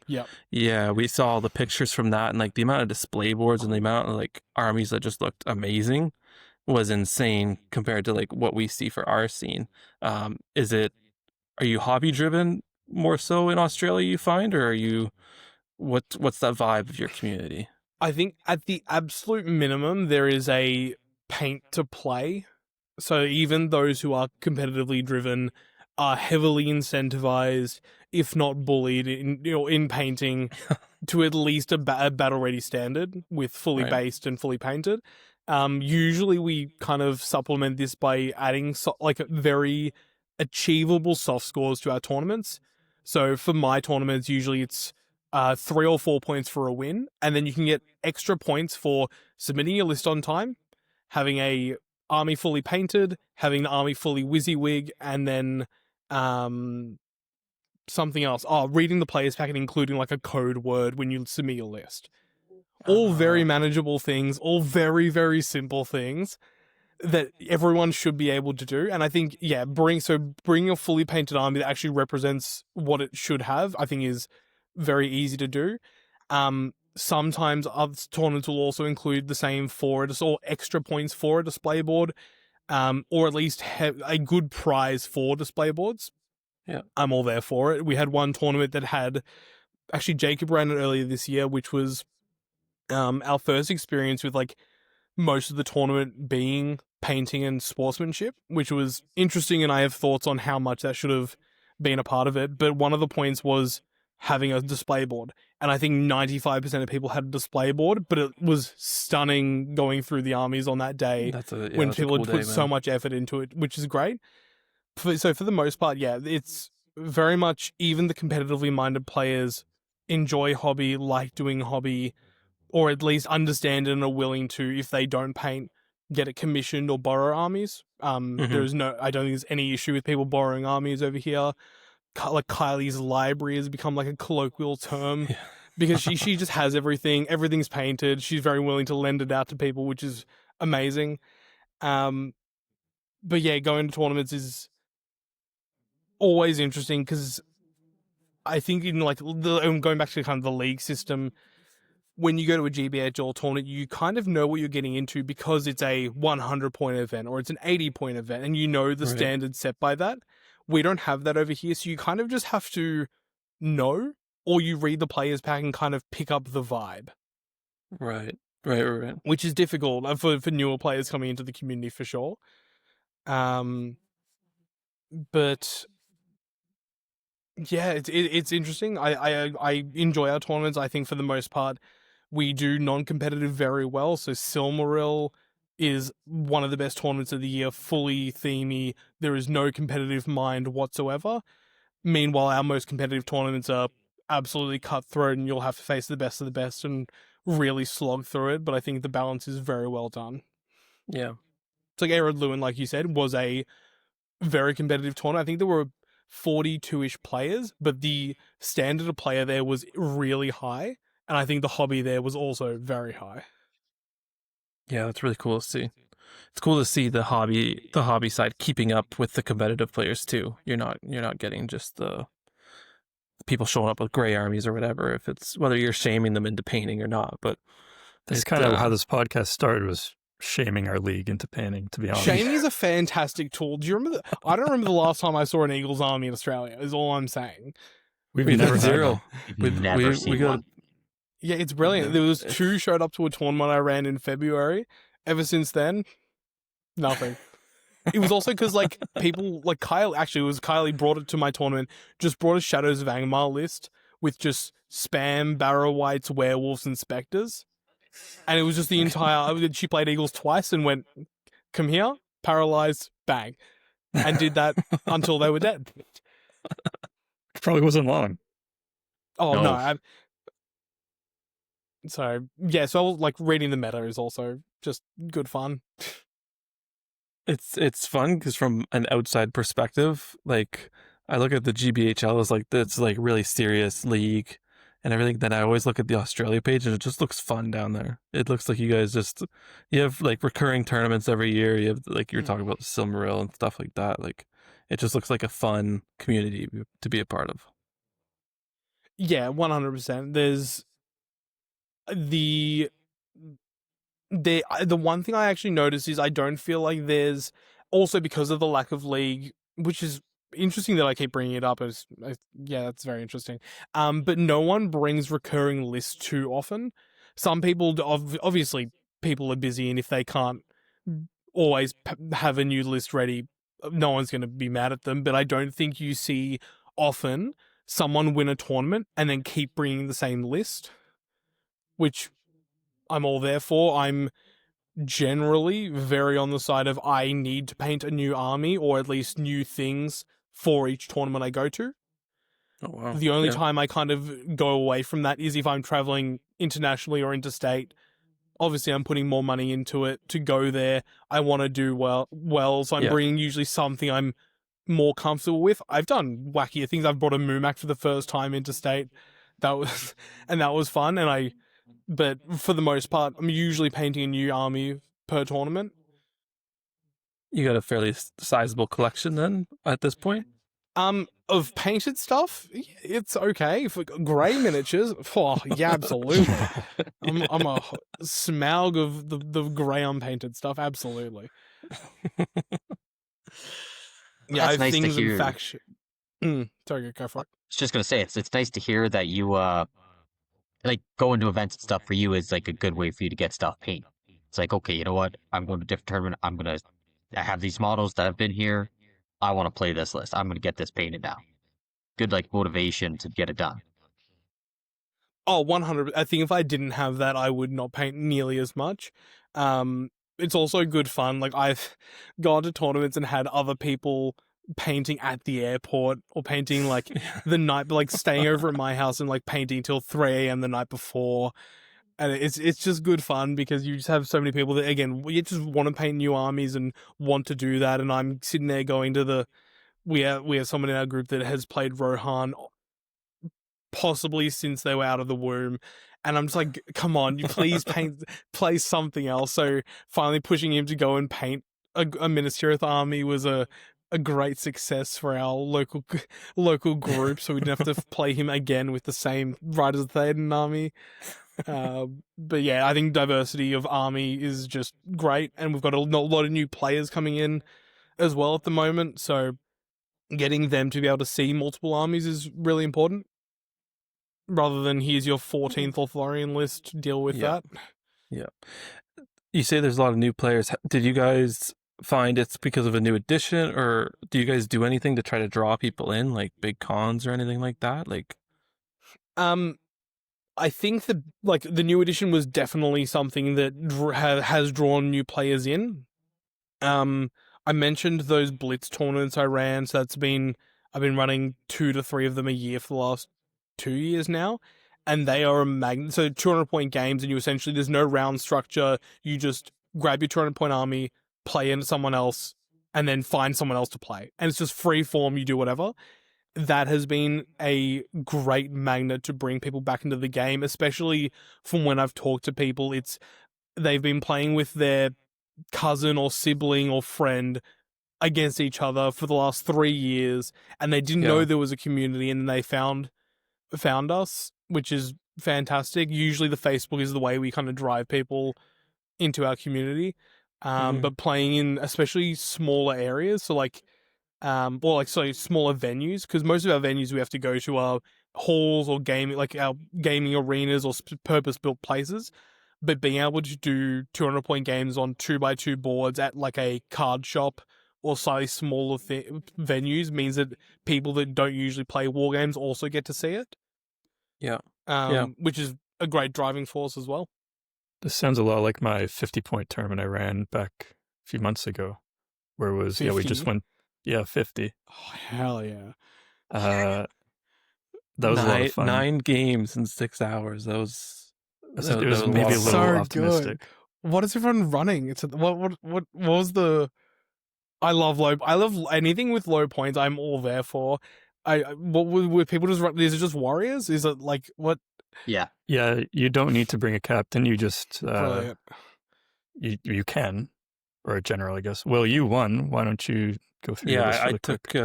Speaker 3: Yeah, we saw all the pictures from that, and like the amount of display boards and the amount of like armies that just looked amazing was insane compared to like what we see for our scene. Are you hobby driven more so in Australia, you find, or are you what's that vibe of your community?
Speaker 1: I think at the absolute minimum there is a paint to play. So even those who are competitively driven are heavily incentivized, if not bullied, in painting to at least a battle ready standard with fully based and fully painted. Usually we kind of supplement this by adding like very achievable soft scores to our tournaments. So for my tournaments, usually it's 3 or 4 points for a win, and then you can get extra points for submitting your list on time, having a army fully painted, having the army fully WYSIWYG, and then something else. Reading the players packet, including like a code word when you submit your list. All very manageable things, all very, very simple things that everyone should be able to do. And I think, bring a fully painted army that actually represents what it should have, I think is very easy to do. Sometimes other tournaments will also include the same or extra points for a display board, or at least have a good prize for display boards.
Speaker 3: Yeah,
Speaker 1: I'm all there for it. We had one tournament that had, actually Jacob ran it earlier this year, which was our first experience with like most of the tournament being painting and sportsmanship, which was interesting, and I have thoughts on how much that should have been a part of it. But one of the points was having a display board, and I think 95% of people had a display board, but it was stunning going through the armies on that day when people had put so much effort into it, which is great. So for the most part, it's very much even the competitively minded players enjoy hobby, like doing hobby, or at least understand it and are willing to, if they don't paint, get it commissioned or borrow armies. There's no, I don't think there's any issue with people borrowing armies over here. Like Kylie's library has become like a colloquial term
Speaker 3: Yeah.
Speaker 1: because she just has everything. Everything's painted. She's very willing to lend it out to people, which is amazing. But yeah, going to tournaments is always interesting because I think in like going back to kind of the league system, when you go to a GBHL tournament, you kind of know what you're getting into because it's a 100-point event or it's an 80-point event, and you know the
Speaker 3: Right.
Speaker 1: standards set by that. We don't have that over here, so you kind of just have to know, or you read the players pack and kind of pick up the vibe,
Speaker 3: Right.
Speaker 1: which is difficult for newer players coming into the community for sure. But yeah, it's interesting. I enjoy our tournaments. I think for the most part, we do non-competitive very well. So Silmaril is one of the best tournaments of the year, fully themey. There is no competitive mind whatsoever. Meanwhile, our most competitive tournaments are absolutely cutthroat, and you'll have to face the best of the best and really slog through it. But I think the balance is very well done.
Speaker 3: Yeah.
Speaker 1: It's like Arid Lewin, like you said, was a very competitive tournament. I think there were 42-ish players, but the standard of player there was really high, and I think the hobby there was also very high.
Speaker 3: Yeah, that's really cool to see. It's cool to see the hobby side keeping up with the competitive players too. You're not getting just the people showing up with gray armies or whatever, if it's whether you're shaming them into painting or not. But
Speaker 4: That's kind of how this podcast started, was shaming our league into painting, to be honest.
Speaker 1: Shaming is a fantastic tool. Do you remember? I don't remember the last time I saw an Eagles army in Australia. Is all I'm saying.
Speaker 4: We've
Speaker 3: We've
Speaker 4: never
Speaker 3: had
Speaker 4: had
Speaker 3: zero.
Speaker 4: one.
Speaker 2: We've never seen
Speaker 3: got
Speaker 2: one.
Speaker 1: Yeah, it's brilliant. There was 2 showed up to a tournament I ran in February. Ever since then, nothing. It was also because like people like Kyle. Actually, it was Kylie brought it to my tournament. Just brought a Shadows of Angmar list with just spam Barrow Whites, werewolves, and specters, and it was just the entire. She played Eagles twice and went, "Come here, paralyzed, bang," and did that until they were dead.
Speaker 4: It probably wasn't long.
Speaker 1: Oh
Speaker 2: No.
Speaker 1: no! So yeah, so like reading the meta is also just good fun.
Speaker 3: It's fun because from an outside perspective, like I look at the GBHL as like it's like really serious league and everything. Then I always look at the Australia page and it just looks fun down there. It looks like you guys you have like recurring tournaments every year. You have like you're talking about the Silmaril and stuff like that. Like it just looks like a fun community to be a part of.
Speaker 1: Yeah, 100%. There's the one thing I actually noticed is I don't feel like there's, also because of the lack of league, which is interesting that I keep bringing it up yeah, that's very interesting. But no one brings recurring lists too often. Some people obviously people are busy, and if they can't always have a new list ready, no one's going to be mad at them. But I don't think you see often someone win a tournament and then keep bringing the same list, which I'm all there for. I'm generally very on the side of I need to paint a new army or at least new things for each tournament I go to.
Speaker 3: Oh wow!
Speaker 1: The only
Speaker 3: Yeah.
Speaker 1: time I kind of go away from that is if I'm traveling internationally or interstate. Obviously, I'm putting more money into it to go there. I want to do well, so I'm
Speaker 3: Yeah.
Speaker 1: bringing usually something I'm more comfortable with. I've done wackier things. I've brought a Moomac for the first time interstate. That was fun, but for the most part, I'm usually painting a new army per tournament.
Speaker 3: You got a fairly sizable collection then at this point.
Speaker 1: Of painted stuff, it's okay. For grey miniatures, oh, yeah, absolutely. I'm a smaug of the grey unpainted stuff, absolutely. Yeah, I
Speaker 2: That's
Speaker 1: have
Speaker 2: nice to
Speaker 1: things in
Speaker 2: hear.
Speaker 1: faction. Sorry, go for it.
Speaker 2: I was just gonna say it's nice to hear that you like going to events and stuff for you is like a good way for you to get stuff painted. It's like, okay, you know what? I'm going to a different tournament. I have these models that have been here. I want to play this list. I'm gonna get this painted now. Good like motivation to get it done.
Speaker 1: Oh, 100. I think if I didn't have that, I would not paint nearly as much. It's also good fun. Like I've gone to tournaments and had other people painting at the airport or painting like the night, like staying over at my house and like painting till 3 a.m. the night before. And it's just good fun because you just have so many people that, again, you just want to paint new armies and want to do that. And I'm sitting there going to we have someone in our group that has played Rohan possibly since they were out of the womb. And I'm just like, come on, you please play something else. So finally pushing him to go and paint a Minas Tirith army was a great success for our local group. So we didn't have to play him again with the same Riders of Theoden army. But yeah, I think diversity of army is just great. And we've got a lot of new players coming in as well at the moment. So getting them to be able to see multiple armies is really important. Rather than here's your 14th Lothlorien list, deal with that.
Speaker 3: Yeah. You say there's a lot of new players. Did you guys find it's because of a new edition, or do you guys do anything to try to draw people in, like big cons or anything like that? Like,
Speaker 1: I think the new edition was definitely something that has drawn new players in. I mentioned those Blitz tournaments I ran, so I've been running 2 to 3 of them a year for the last 2 years now, and they are a magnet. So 200-point games, and there's no round structure. You just grab your 200-point army, play into someone else, and then find someone else to play, and it's just free form. You do whatever. That has been a great magnet to bring people back into the game, especially from when I've talked to people. They've been playing with their cousin or sibling or friend against each other for the last 3 years, and they didn't know there was a community, and they found us, which is fantastic. Usually the Facebook is the way we kind of drive people into our community. But playing in especially smaller areas, so smaller venues, because most of our venues we have to go to are halls or our gaming arenas or purpose-built places. But being able to do 200-point games on 2x2 boards at like a card shop or slightly smaller venues means that people that don't usually play war games also get to see it.
Speaker 3: Yeah.
Speaker 1: Which is a great driving force as well.
Speaker 4: This sounds a lot like my 50-point tournament I ran back a few months ago, where it was
Speaker 1: 50?
Speaker 4: we just went 50.
Speaker 1: Oh, hell yeah.
Speaker 4: That was a lot of fun.
Speaker 3: 9 games in 6 hours. That was
Speaker 4: maybe a little
Speaker 1: so
Speaker 4: optimistic.
Speaker 1: Good. What is everyone running? What was the? I love anything with low points. I'm all there for. What were people just run? Is it just warriors? Is it like what?
Speaker 2: Yeah.
Speaker 4: Yeah, you don't need to bring a captain. You just
Speaker 1: Brilliant.
Speaker 4: you can, or a general, I guess. Well, you won. Why don't you go through your list really quick?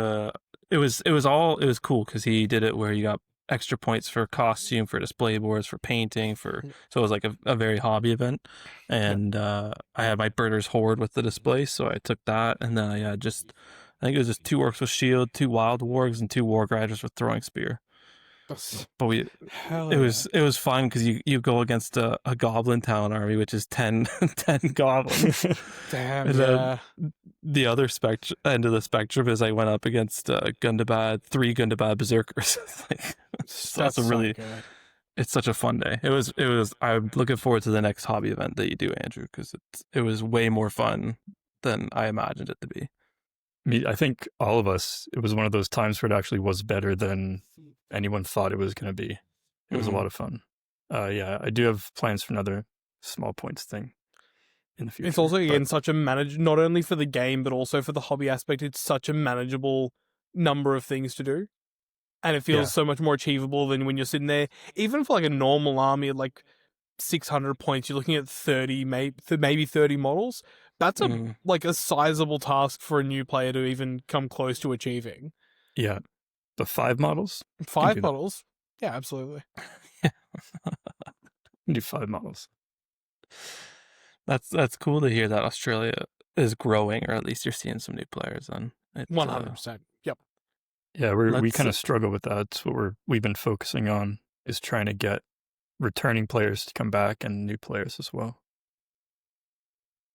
Speaker 3: It was cool because he did it where you got extra points for costume, for display boards, for painting, so it was like a very hobby event. And I had my Birders Horde with the display, so I took that, and then I think it was just 2 orcs with shield, 2 wild wargs, and 2 warg riders with throwing spear. But it was fun because you go against a goblin town army, which is 10 goblins.
Speaker 1: Damn.
Speaker 3: And
Speaker 1: yeah.
Speaker 3: The other end of the spectrum is I went up against 3 Gundabad berserkers.
Speaker 1: That's
Speaker 3: really good. It's such a fun day. It was. I'm looking forward to the next hobby event that you do, Andrew, because it was way more fun than I imagined it to be.
Speaker 4: I think all of us, it was one of those times where it actually was better than anyone thought it was going to be. It was a lot of fun. I do have plans for another small points thing in the future.
Speaker 1: It's also, again, such a not only for the game, but also for the hobby aspect, it's such a manageable number of things to do. And it feels so much more achievable than when you're sitting there. Even for like a normal army at like 600 points, you're looking at 30, maybe 30 models. That's a sizable task for a new player to even come close to achieving.
Speaker 4: Yeah. The 5 models?
Speaker 1: 5 models? Yeah, absolutely.
Speaker 4: Do 5 models.
Speaker 3: That's cool to hear that Australia is growing, or at least you're seeing some new players on.
Speaker 1: 100%. Yep.
Speaker 4: Yeah, we kind of struggle with that. It's what we've been focusing on, is trying to get returning players to come back and new players as well.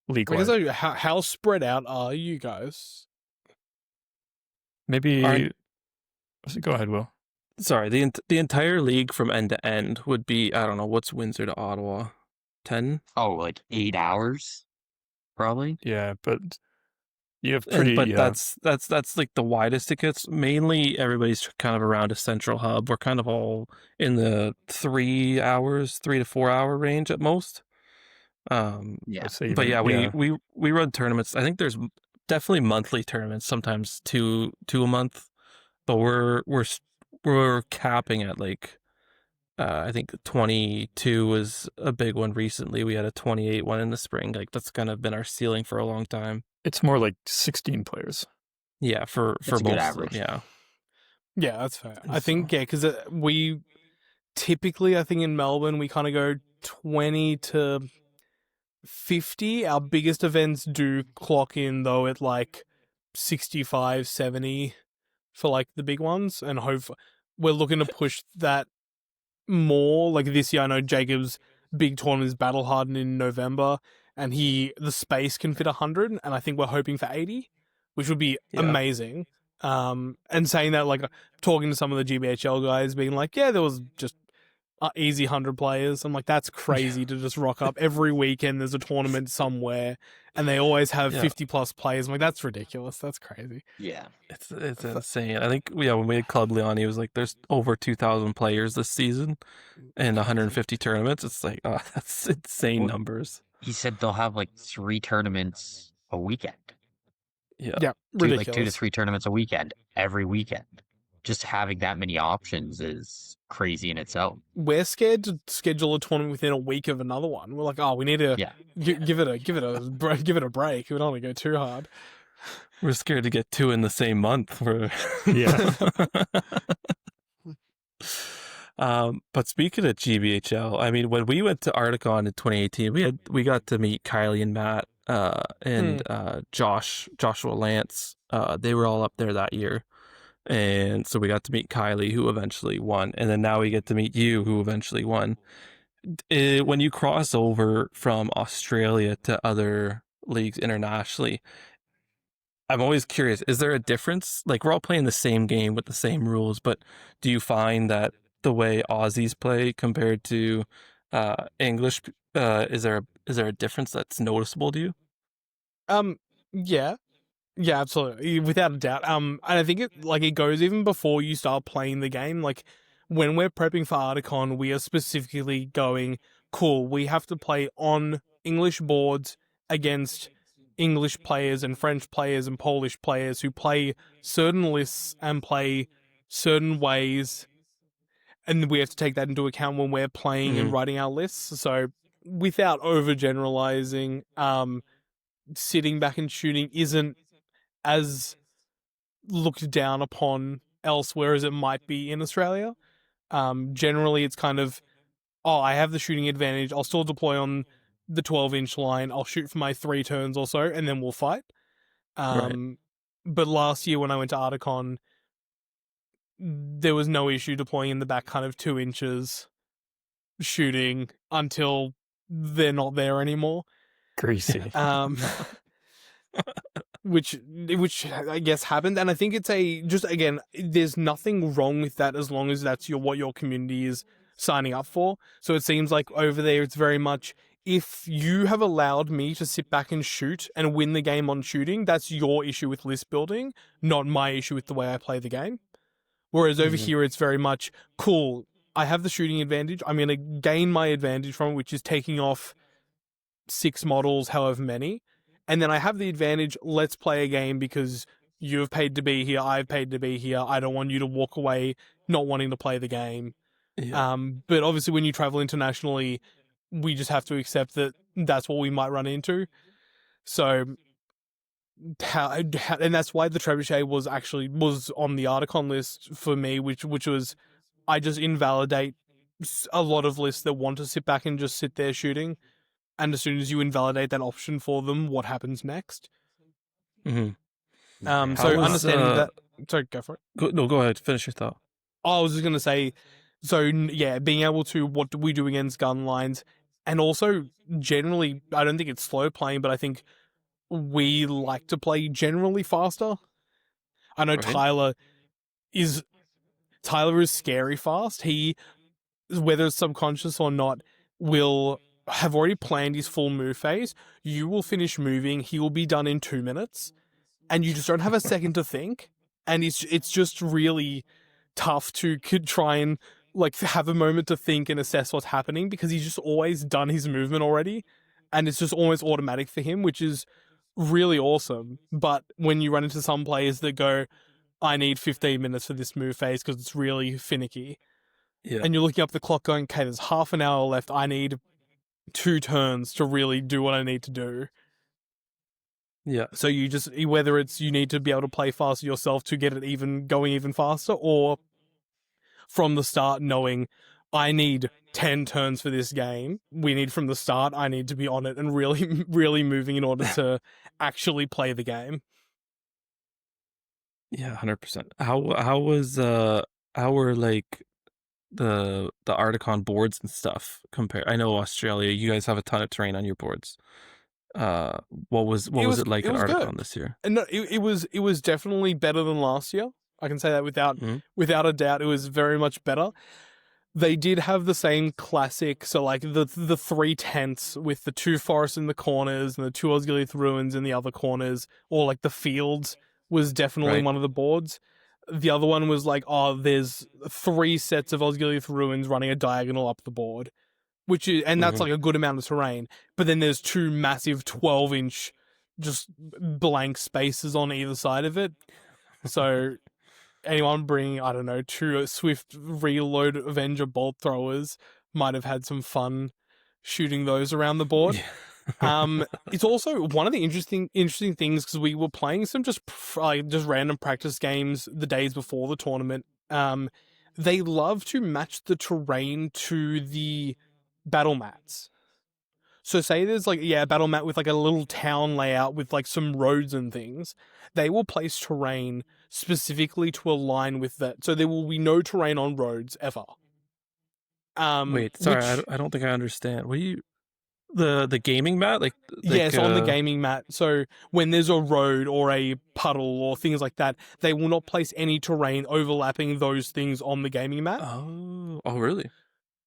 Speaker 4: League-wide.
Speaker 1: How spread out are you guys?
Speaker 4: Maybe. Go ahead, Will.
Speaker 3: Sorry, the entire league from end to end would be, I don't know, what's Windsor to Ottawa? 10?
Speaker 2: Oh, like 8 hours? Probably?
Speaker 4: Yeah, but You have pretty.
Speaker 3: But that's like the widest it gets. Mainly, everybody's kind of around a central hub. We're kind of all in the 3 to 4 hour range at most.
Speaker 2: Yeah.
Speaker 4: I'd say
Speaker 3: But
Speaker 4: even,
Speaker 3: yeah,
Speaker 4: yeah.
Speaker 3: we run tournaments. I think there's definitely monthly tournaments. Sometimes two a month. But we're capping at like I think 22 was a big one recently. We had a 28 one in the spring. Like that's kind of been our ceiling for a long time.
Speaker 4: It's more like 16 players.
Speaker 3: Yeah, for
Speaker 2: That's a good
Speaker 3: most of them,
Speaker 2: average.
Speaker 3: yeah.
Speaker 1: Yeah, that's fair. I
Speaker 3: So-
Speaker 1: think, yeah, because we typically, I think in Melbourne, we kind of go 20 to 50. Our biggest events do clock in, though, at like 65, 70 for like the big ones. And we're looking to push that more. Like this year, I know Jacob's big tournament is Battle Hardened in November, and the space can fit 100, and I think we're hoping for 80, which would be
Speaker 3: Yeah.
Speaker 1: amazing. And saying that, like, talking to some of the GBHL guys, being like, yeah, there was just easy 100 players. I'm like, that's crazy to just rock up every weekend. There's a tournament somewhere, and they always have
Speaker 3: Yeah.
Speaker 1: 50 plus players. I'm like, that's ridiculous. That's crazy.
Speaker 2: Yeah.
Speaker 3: It's insane. I think when we had Club Leon, he was like, "There's over 2,000 players this season, and 150 tournaments." It's like, oh, that's insane
Speaker 2: Well,
Speaker 3: numbers.
Speaker 2: He said they'll have like 3 tournaments a weekend.
Speaker 3: Yeah,
Speaker 1: Yeah,
Speaker 2: Like 2 to
Speaker 1: ridiculous.
Speaker 2: 3 tournaments a weekend, every weekend. Just having that many options is crazy in itself.
Speaker 1: We're scared to schedule a tournament within a week of another one. We're like, oh, we need to
Speaker 2: Yeah.
Speaker 1: give it a break. We don't want to go too hard.
Speaker 3: we're scared to get 2 in the same month.
Speaker 4: Yeah.
Speaker 3: But speaking of GBHL, I mean, when we went to Ardacon in 2018, we got to meet Kylie and Matt, and Joshua Lance. They were all up there that year, and so we got to meet Kylie, who eventually won, and then now we get to meet you, who eventually won. When you cross over from Australia to other leagues internationally, I'm always curious, is there a difference? Like, we're all playing the same game with the same rules, but do you find that the way Aussies play compared to English, is there a difference that's noticeable to you?
Speaker 1: Yeah. Yeah, absolutely. Without a doubt. And I think it goes even before you start playing the game. Like, when we're prepping for Ardacon, we are specifically going, cool, we have to play on English boards against English players and French players and Polish players who play certain lists and play certain ways. And we have to take that into account when we're playing and writing our lists. So, without overgeneralizing, sitting back and shooting isn't as looked down upon elsewhere as it might be in Australia. Generally, it's kind of, oh, I have the shooting advantage. I'll still deploy on the 12-inch line. I'll shoot for my 3 turns or so, and then we'll fight.
Speaker 3: Right.
Speaker 1: But last year when I went to Ardacon, there was no issue deploying in the back kind of 2 inches shooting until they're not there anymore.
Speaker 4: Greasy.
Speaker 1: Which I guess happened, and I think it's just again, there's nothing wrong with that as long as that's what your community is signing up for. So it seems like over there it's very much, if you have allowed me to sit back and shoot and win the game on shooting, that's your issue with list building, not my issue with the way I play the game. Whereas over here it's very much, cool, I have the shooting advantage, I'm going to gain my advantage from it, which is taking off 6 models, however many. And then I have the advantage, let's play a game because you've paid to be here, I've paid to be here, I don't want you to walk away not wanting to play the game.
Speaker 3: Yeah.
Speaker 1: But obviously when you travel internationally, we just have to accept that that's what we might run into. So, and that's why the Trebuchet was on the Ardacon list for me, which was, I just invalidate a lot of lists that want to sit back and just sit there shooting. And as soon as you invalidate that option for them, what happens next?
Speaker 3: Mm-hmm.
Speaker 1: So
Speaker 3: was,
Speaker 1: understanding that. Sorry, go for it.
Speaker 3: Go ahead. Finish your thought.
Speaker 1: I was just going to say, so yeah, being able to, what do we do against gun lines? And also, generally, I don't think it's slow playing, but I think we like to play generally faster. I know
Speaker 3: Right.
Speaker 1: Tyler is scary fast. He, whether it's subconscious or not, will have already planned his full move phase. You will finish moving. He will be done in 2 minutes. and you just don't have a second to think, and it's just really tough to try and like have a moment to think and assess what's happening, because he's just always done his movement already, and it's just almost automatic for him, which is really awesome. But when you run into some players that go, I need 15 minutes for this move phase because it's really finicky,
Speaker 3: Yeah.
Speaker 1: and you're looking up the clock going, okay, there's half an hour left, I need 2 turns to really do what I need to do.
Speaker 3: Yeah.
Speaker 1: So you just, whether it's you need to be able to play faster yourself to get it even going even faster, or from the start knowing I need 10 turns for this game, we need from the start, I need to be on it and really, really moving in order to actually play the game.
Speaker 3: Yeah, 100%. How was how were like the Ardacon boards and stuff compare? I know Australia, you guys have a ton of terrain on your boards. What was it like
Speaker 1: it
Speaker 3: at
Speaker 1: was
Speaker 3: Ardacon
Speaker 1: good.
Speaker 3: this year?
Speaker 1: And no, it was definitely better than last year. I can say that
Speaker 3: Mhm.
Speaker 1: without a doubt. It was very much better. They did have the same classic, so like the 3 tents with the 2 forests in the corners and the 2 Osgiliath ruins in the other corners, or like the fields was definitely
Speaker 3: Right.
Speaker 1: one of the boards. The other one was like, oh, there's 3 sets of Osgiliath ruins running a diagonal up the board, and that's
Speaker 3: Mhm.
Speaker 1: like a good amount of terrain. But then there's 2 massive 12-inch just blank spaces on either side of it. So anyone bringing, I don't know, 2 Swift Reload Avenger bolt throwers might have had some fun shooting those around the board.
Speaker 3: Yeah.
Speaker 1: It's also one of the interesting things, because we were playing some just random practice games the days before the tournament. They love to match the terrain to the battle mats. So say there's like, a battle mat with like a little town layout with like some roads and things. They will place terrain specifically to align with that. So there will be no terrain on roads ever.
Speaker 3: Wait, sorry,
Speaker 1: Which,
Speaker 3: I don't think I understand. What do you the gaming mat
Speaker 1: yes, on the gaming mat. So when there's a road or a puddle or things like that, they will not place any terrain overlapping those things on the gaming mat.
Speaker 3: Oh, really?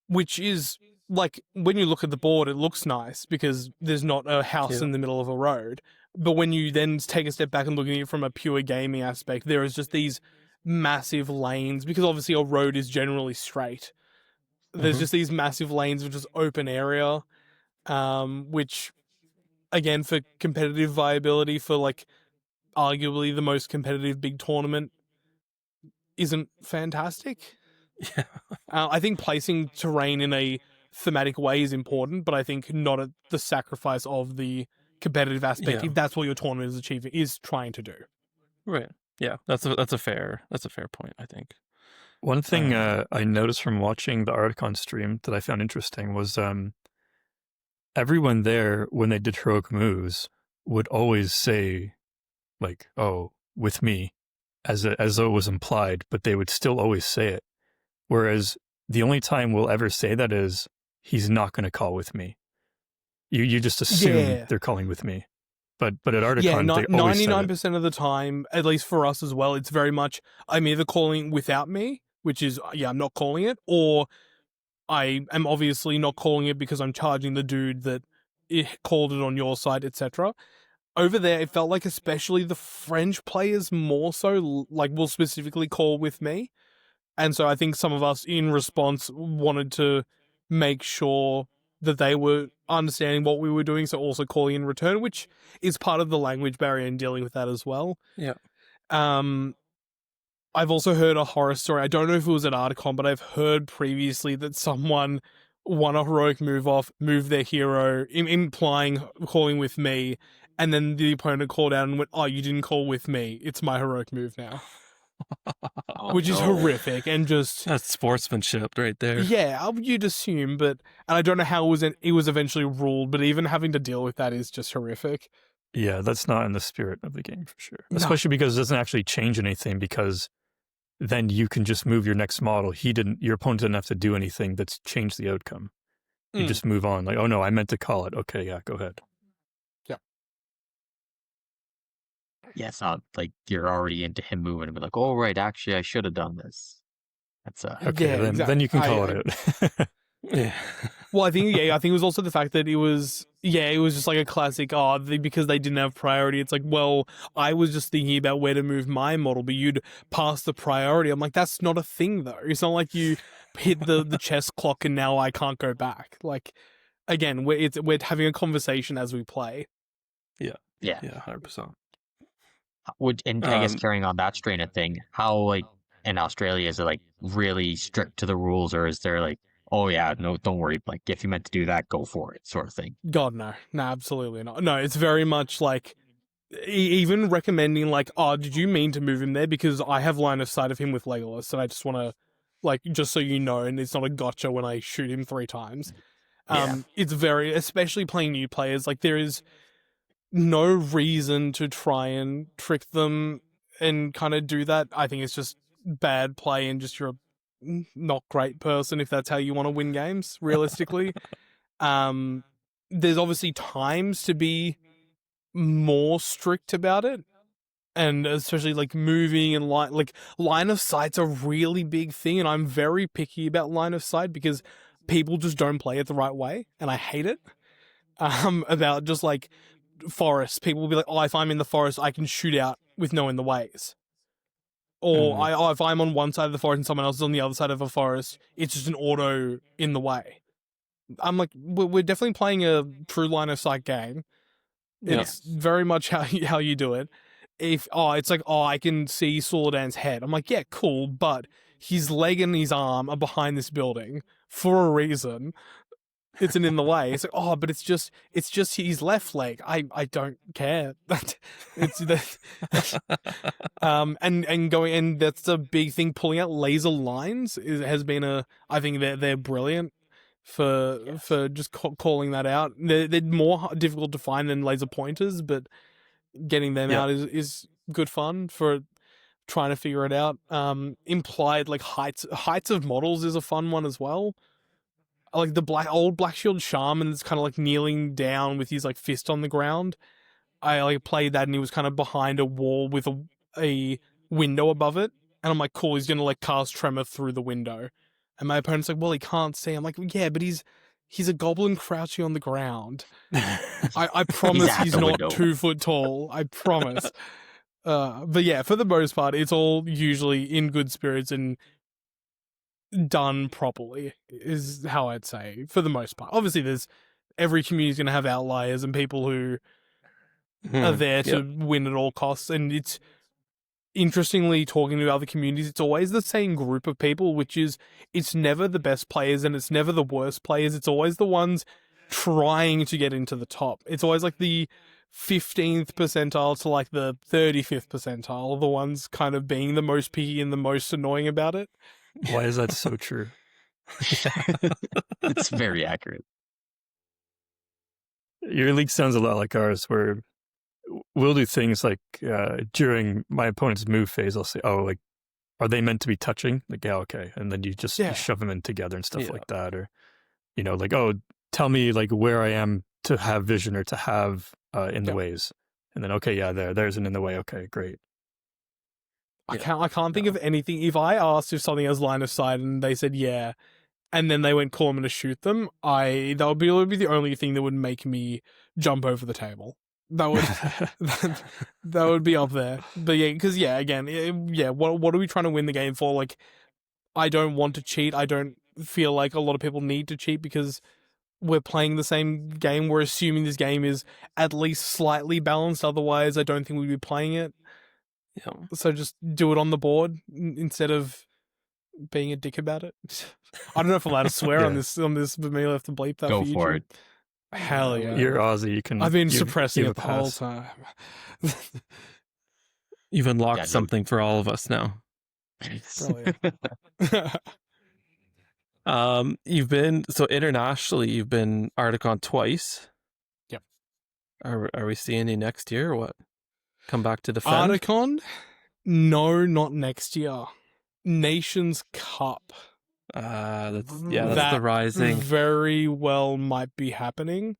Speaker 1: Which is like, when you look at the board, it looks nice because there's not a house
Speaker 3: Yeah.
Speaker 1: in the middle of a road. But when you then take a step back and look at it from a pure gaming aspect, there is just these massive lanes, because obviously a road is generally straight. There's
Speaker 3: Mhm.
Speaker 1: just these massive lanes of just open area, which, again, for competitive viability for like arguably the most competitive big tournament, isn't fantastic.
Speaker 3: Yeah.
Speaker 1: I think placing terrain in a thematic way is important, but I think not at the sacrifice of the competitive aspect,
Speaker 3: Yeah.
Speaker 1: if that's what your tournament is trying to do.
Speaker 3: Right. Yeah. That's a fair point, I think.
Speaker 4: One thing I noticed from watching the Ardacon stream that I found interesting was everyone there, when they did heroic moves, would always say, like, oh, with me, as though it was implied, but they would still always say it. Whereas the only time we'll ever say that is, he's not going to call with me. You just assume
Speaker 1: Yeah.
Speaker 4: they're calling with me. But at Ardacon,
Speaker 1: Yeah,
Speaker 4: they always said it.
Speaker 1: 99% of the time, at least for us as well, it's very much, I'm either calling without me, which is, I'm not calling it, or I am obviously not calling it because I'm charging the dude that called it on your side, etc. Over there, it felt like especially the French players more so, like, will specifically call with me. And so I think some of us, in response, wanted to make sure that they were understanding what we were doing, so also calling in return, which is part of the language barrier and dealing with that as well.
Speaker 3: Yeah.
Speaker 1: I've also heard a horror story. I don't know if it was at Ardacon, but I've heard previously that someone won a heroic move off, moved their hero, implying calling with me, and then the opponent called out and went, "Oh, you didn't call with me. It's my heroic move now."
Speaker 2: Oh,
Speaker 1: Which is
Speaker 2: no.
Speaker 1: horrific, and just,
Speaker 3: That's sportsmanship right there.
Speaker 1: yeah, you'd assume, but, and I don't know how it was eventually ruled, but even having to deal with that is just horrific.
Speaker 4: Yeah, that's not in the spirit of the game for sure.
Speaker 1: No.
Speaker 4: Especially because it doesn't actually change anything, because then you can just move your next model. Your opponent didn't have to do anything that's changed the outcome. You just move on. Like, oh no, I meant to call it. Okay, yeah, go ahead.
Speaker 2: Yeah, it's not like you're already into him moving and be like, oh, right, actually, I should have done this. That's
Speaker 4: Okay,
Speaker 1: Yeah,
Speaker 4: then you can call it out.
Speaker 3: Yeah.
Speaker 1: Well, I think it was also the fact that it was just like a classic. Because they didn't have priority. It's like, well, I was just thinking about where to move my model, but you'd pass the priority. I'm like, that's not a thing though. It's not like you hit the chess clock and now I can't go back. Like, again, we're having a conversation as we play.
Speaker 2: Yeah.
Speaker 3: Yeah, 100%.
Speaker 2: And I guess carrying on that strain of thing, how like in Australia is it like really strict to the rules, or is there like, oh yeah, no, don't worry, like if you meant to do that, go for it, sort of thing?
Speaker 1: God, no, absolutely not. No, it's very much like even recommending like, oh, did you mean to move him there? Because I have line of sight of him with Legolas, and I just want to, like, just so you know, and it's not a gotcha when I shoot him 3 times. It's very, especially playing new players, like there is no reason to try and trick them and kind of do that. I think it's just bad play and just you're a not great person if that's how you want to win games, realistically. There's obviously times to be more strict about it, and especially like moving and line of sight's a really big thing, and I'm very picky about line of sight because people just don't play it the right way, and I hate it. About just like forests, people will be like, oh, if I'm in the forest, I can shoot out with no in the ways. Or if I'm on one side of the forest and someone else is on the other side of a forest, it's just an auto in the way. I'm like, we're definitely playing a true line of sight game. It's very much how you do it. It's like, I can see Suladan's head. I'm like, yeah, cool, but his leg and his arm are behind this building for a reason. It's in the way. It's like, but it's just his left leg. I don't care. It's and going, and that's a big thing. Pulling out laser lines has been I think they're brilliant for just calling that out. They're more difficult to find than laser pointers, but getting them out is good fun for trying to figure it out. Implied like heights of models is a fun one as well. Like the old Black Shield Shaman is kind of like kneeling down with his like fist on the ground. I like played that and he was kind of behind a wall with a window above it. And I'm like, cool, he's going to like cast Tremor through the window. And my opponent's like, well, he can't see. I'm like, yeah, but he's a goblin crouching on the ground. I promise he's not
Speaker 2: window.
Speaker 1: 2 foot tall. I promise. But yeah, for the most part, it's all usually in good spirits and done properly is how I'd say for the most part. Obviously, every community's going to have outliers and people who are there to win at all costs. And it's interestingly talking to other communities, it's always the same group of people, which is it's never the best players and it's never the worst players. It's always the ones trying to get into the top. It's always like the 15th percentile to like the 35th percentile, the ones kind of being the most picky and the most annoying about it.
Speaker 4: Why is that so true?
Speaker 2: It's very accurate.
Speaker 4: Your league sounds a lot like ours, where we'll do things like during my opponent's move phase, I'll say, oh, like, are they meant to be touching? Like, yeah, okay. And then you just you shove them in together and stuff like that. Or, like, oh, tell me like where I am to have vision or to have in the ways. And then, okay, yeah, there's an in the way. Okay, great.
Speaker 1: I can't think of anything. If I asked if something has line of sight and they said yeah, and then they went call them to shoot them, that would be the only thing that would make me jump over the table. That would that would be up there. But yeah, because what are we trying to win the game for? Like, I don't want to cheat. I don't feel like a lot of people need to cheat because we're playing the same game. We're assuming this game is at least slightly balanced. Otherwise, I don't think we'd be playing it.
Speaker 3: Yeah.
Speaker 1: So just do it on the board instead of being a dick about it. I don't know if I'm allowed to swear on this, but maybe I'll have to bleep that.
Speaker 2: Go
Speaker 1: for
Speaker 2: for
Speaker 1: YouTube.
Speaker 2: it.
Speaker 1: Hell yeah.
Speaker 4: You're Aussie. You can.
Speaker 1: I've been suppressing it the whole
Speaker 4: pass.
Speaker 1: time.
Speaker 3: You've unlocked something for all of us now. You've been internationally. You've been Ardacon twice.
Speaker 1: Yep.
Speaker 3: Are we seeing you next year or what? Come back to defend?
Speaker 1: Ardacon? No, not next year. Nations Cup.
Speaker 3: That's the rising.
Speaker 1: Very well might be happening.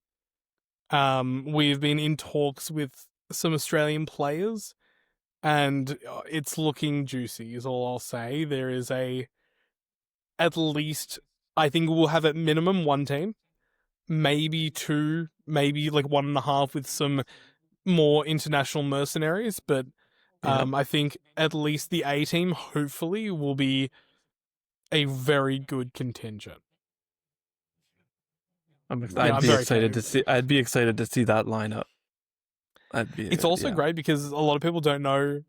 Speaker 1: We've been in talks with some Australian players, and it's looking juicy, is all I'll say. There is at least, I think we'll have at minimum one team. maybe 2, maybe like 1.5 with some more international mercenaries, but I think at least the A team hopefully will be a very good contingent.
Speaker 3: I'd
Speaker 1: I'm
Speaker 3: be
Speaker 1: very
Speaker 3: excited to
Speaker 1: excited.
Speaker 3: see. I'd be excited to see that lineup.
Speaker 1: It's also great because a lot of people don't know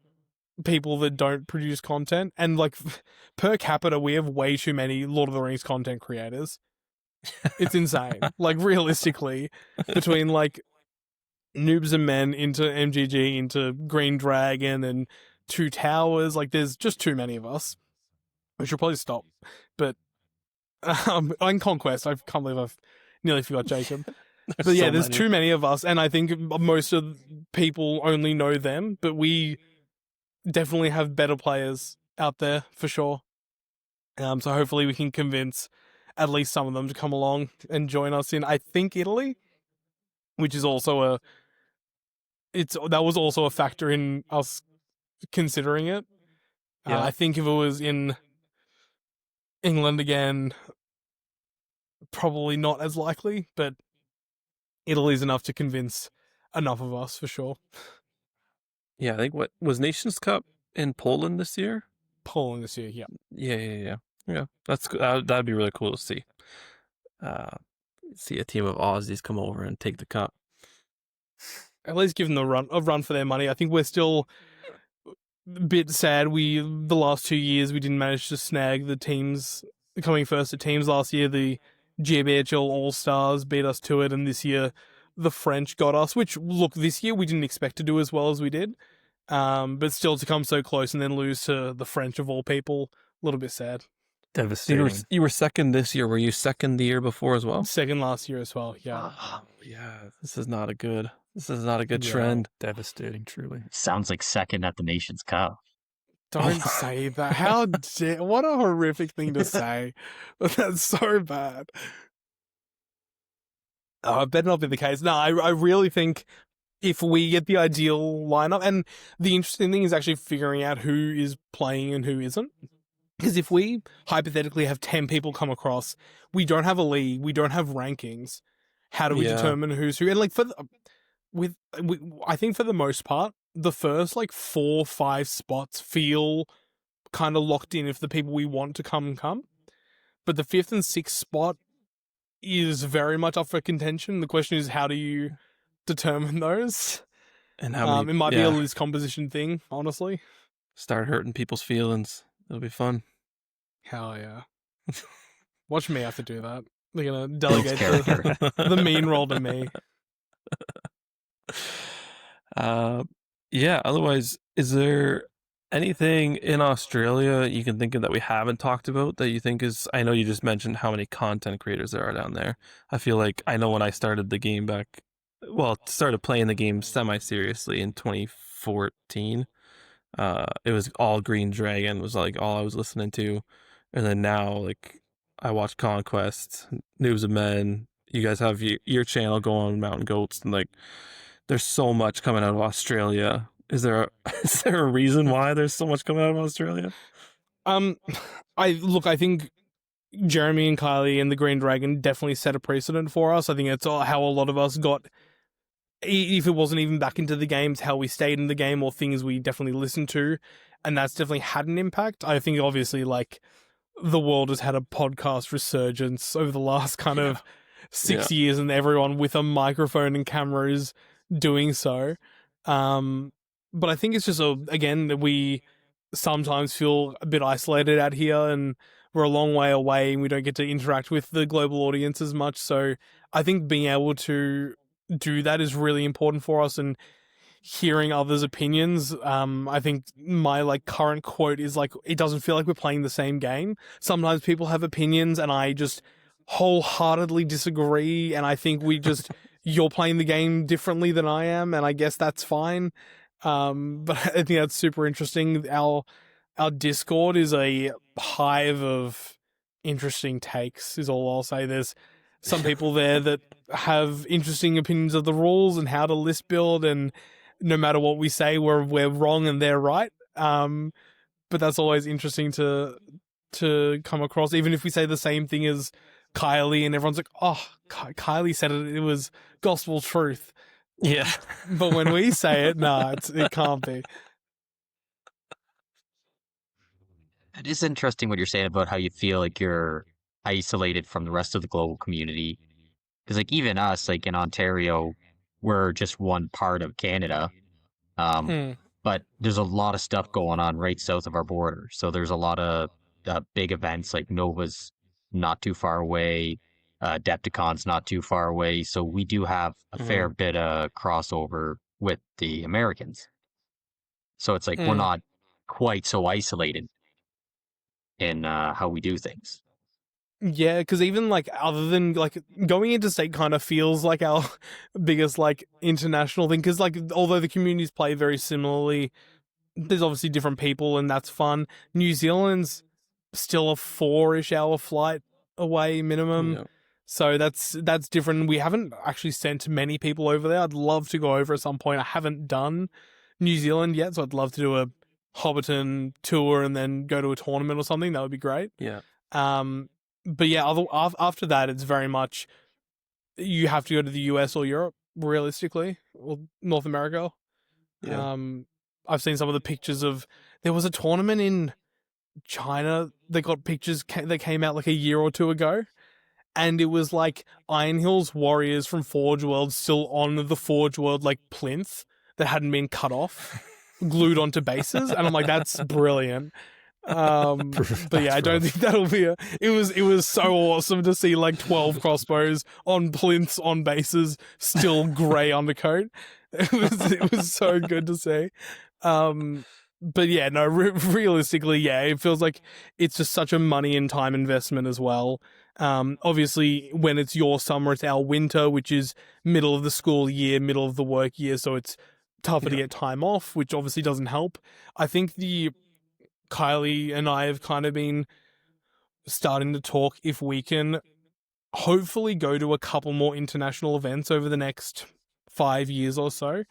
Speaker 1: people that don't produce content, and like per capita, we have way too many Lord of the Rings content creators. It's insane. Like realistically, between like Noobs and Men into MGG into Green Dragon and Two Towers, like there's just too many of us. We should probably stop. But on Conquest, I can't believe I've nearly forgot Jacob. But yeah, there's too many of us, and I think most of people only know them, but we definitely have better players out there for sure. So hopefully we can convince at least some of them to come along and join us in, I think, Italy, which is also that was also a factor in us considering it.
Speaker 3: Yeah.
Speaker 1: I think if it was in England again, probably not as likely, but Italy's enough to convince enough of us for sure.
Speaker 3: Yeah, I think what was Nations Cup in Poland this year?
Speaker 1: Poland this year, yeah.
Speaker 3: Yeah. That's that'd be really cool to see. See a team of Aussies come over and take the cup.
Speaker 1: At least give them a run for their money. I think we're still a bit sad. The last 2 years we didn't manage to snag the teams coming first at teams. Last year the GBHL All Stars beat us to it, and this year the French got us. Which look, this year we didn't expect to do as well as we did, but still to come so close and then lose to the French of all people, a little bit sad.
Speaker 4: Devastating.
Speaker 3: You were second this year. Were you second the year before as well?
Speaker 1: Second last year as well. Yeah.
Speaker 3: Yeah. This is not a good
Speaker 1: Yeah.
Speaker 3: trend.
Speaker 4: Devastating, truly.
Speaker 2: Sounds like second at the Nations Cup.
Speaker 1: Don't say that. How what a horrific thing to say. That's so bad. Oh, it better not be the case. No, I really think if we get the ideal lineup, and the interesting thing is actually figuring out who is playing and who isn't. Because if we hypothetically have 10 people come across, we don't have a league, we don't have rankings. How do we determine who's who? And like I think for the most part, the first like 4-5 spots feel kind of locked in if the people we want to come. But the 5th and 6th spot is very much up for contention. The question is, how do you determine those?
Speaker 3: And how many,
Speaker 1: it might be a loose composition thing, honestly.
Speaker 3: Start hurting people's feelings. It'll be fun.
Speaker 1: Hell yeah. Watch me have to do that. They're going to delegate
Speaker 2: character.
Speaker 1: the mean role to me.
Speaker 3: Yeah, otherwise, is there anything in Australia you can think of that we haven't talked about that you think is, I know you just mentioned how many content creators there are down there. I feel like I know when I started the game started playing the game semi-seriously in 2014, it was all Green Dragon was like all I was listening to. And then now, like, I watch Conquest, News of Men. You guys have your channel going, Mountain Goats, and like, there's so much coming out of Australia. Is there a reason why there's so much coming out of Australia?
Speaker 1: I think Jeremy and Kylie and the Green Dragon definitely set a precedent for us. I think it's how a lot of us got, if it wasn't even back into the games, how we stayed in the game or things we definitely listened to, and that's definitely had an impact. I think obviously like the world has had a podcast resurgence over the last kind of 6 years, and everyone with a microphone and camera is doing so. But I think it's just again that we sometimes feel a bit isolated out here, and we're a long way away, and we don't get to interact with the global audience as much. So I think being able to do that is really important for us, and hearing others' opinions. I think my like current quote is like, it doesn't feel like we're playing the same game. Sometimes people have opinions and I just wholeheartedly disagree, and I think you're playing the game differently than I am, and I guess that's fine. But I think that's super interesting. Our Discord is a hive of interesting takes, is all I'll say. There's some people there that have interesting opinions of the rules and how to list build, and no matter what we say, we're wrong and they're right. But that's always interesting to come across, even if we say the same thing as Kylie, and everyone's like, oh, Kylie said it was gospel truth.
Speaker 3: Yeah.
Speaker 1: But when we say it, nah, it can't be.
Speaker 2: It is interesting what you're saying about how you feel like you're isolated from the rest of the global community. Because like even us, like in Ontario, we're just one part of Canada.
Speaker 1: Mm,
Speaker 2: But there's a lot of stuff going on right south of our border. So there's a lot of big events like Nova's not too far away, Depticon's not too far away. So we do have a fair bit of crossover with the Americans. So it's like we're
Speaker 1: mm.
Speaker 2: not quite so isolated in how we do things.
Speaker 1: Yeah, because even like other than like going interstate kind of feels like our biggest like international thing. Because like although the communities play very similarly, there's obviously different people and that's fun. New Zealand's still a 4-ish hour flight away minimum.
Speaker 3: Yeah.
Speaker 1: So that's different. We haven't actually sent many people over there. I'd love to go over at some point. I haven't done New Zealand yet, so I'd love to do a Hobbiton tour and then go to a tournament or something. That would be great.
Speaker 3: Yeah.
Speaker 1: But yeah, after that, it's very much you have to go to the US or Europe, realistically, or North America.
Speaker 3: Yeah.
Speaker 1: I've seen some of the pictures of there was a tournament in China that got pictures that came out like a year or two ago, and it was like Iron Hills warriors from Forge World still on the Forge World like plinth that hadn't been cut off, glued onto bases, and I'm like, that's brilliant. But yeah, I don't think that'll be it was so awesome to see like 12 crossbows on plinths on bases, still grey undercoat. It was so good to see. But yeah, no, realistically, yeah, it feels like it's just such a money and time investment as well. Obviously, when it's your summer, it's our winter, which is middle of the school year, middle of the work year, so it's tougher to get time off, which obviously doesn't help. I think Kylie and I have kind of been starting to talk if we can hopefully go to a couple more international events over the next 5 years or so.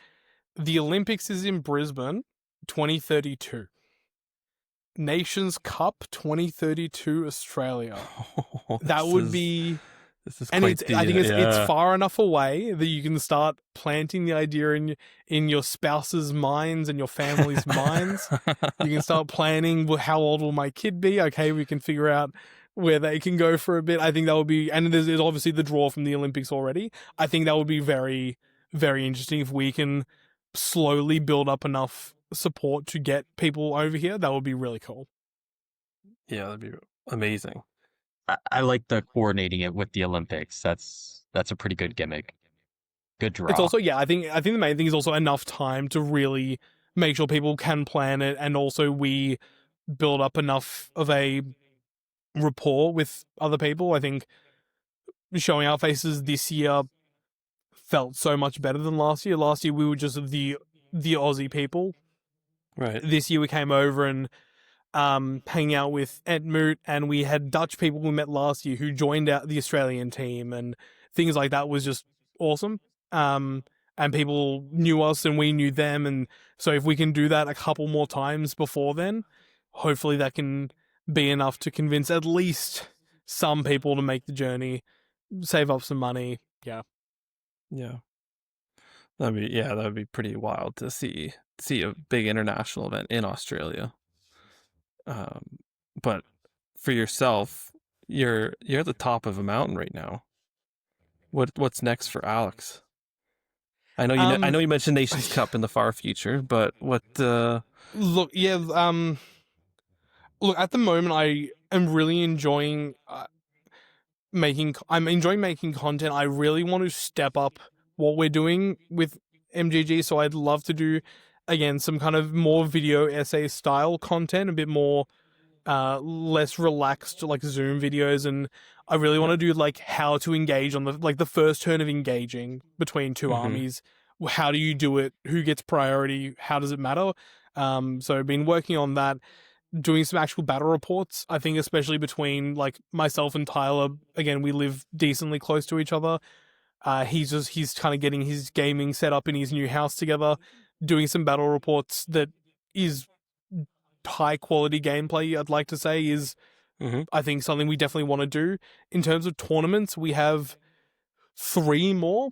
Speaker 1: The Olympics is in Brisbane, 2032. Nations Cup 2032 Australia. That would be
Speaker 3: This is
Speaker 1: and
Speaker 3: quite
Speaker 1: I think it's
Speaker 3: yeah.
Speaker 1: far enough away that you can start planting the idea in your spouse's minds and your family's minds. You can start planning, well, how old will my kid be? Okay, we can figure out where they can go for a bit. I think that would be, and there's obviously the draw from the Olympics already. I think that would be very, very interesting if we can slowly build up enough support to get people over here. That would be really cool.
Speaker 3: Yeah, that'd be amazing.
Speaker 2: I like the coordinating it with the Olympics. That's a pretty good gimmick. Good draw.
Speaker 1: It's also, yeah, I think the main thing is also enough time to really make sure people can plan it, and also we build up enough of a rapport with other people. I think showing our faces this year felt so much better than last year. Last year we were just the Aussie people.
Speaker 3: Right.
Speaker 1: This year we came over and hanging out with Entmoot, and we had Dutch people we met last year who joined out the Australian team, and things like that was just awesome. And people knew us and we knew them, and so if we can do that a couple more times before then, hopefully that can be enough to convince at least some people to make the journey, save up some money. Yeah.
Speaker 3: Yeah. That'd be pretty wild to see a big international event in Australia. But for yourself, you're at the top of a mountain right now. What's next for Alex? I know I know you mentioned Nations Cup in the far future, but what?
Speaker 1: Look, yeah. Look, at the moment, I am really enjoying I'm enjoying making content. I really want to step up what we're doing with MGG, so I'd love to do again some kind of more video essay style content, a bit more less relaxed like Zoom videos, and I really want to do like how to engage on the first turn of engaging between two armies. How do you do it? Who gets priority? How does it matter? So I've been working on that, doing some actual battle reports. I think especially between like myself and Tyler, again, we live decently close to each other. He's kind of getting his gaming set up in his new house together, doing some battle reports that is high quality gameplay. I'd like to say is I think something we definitely want to do. In terms of tournaments, we have 3 more.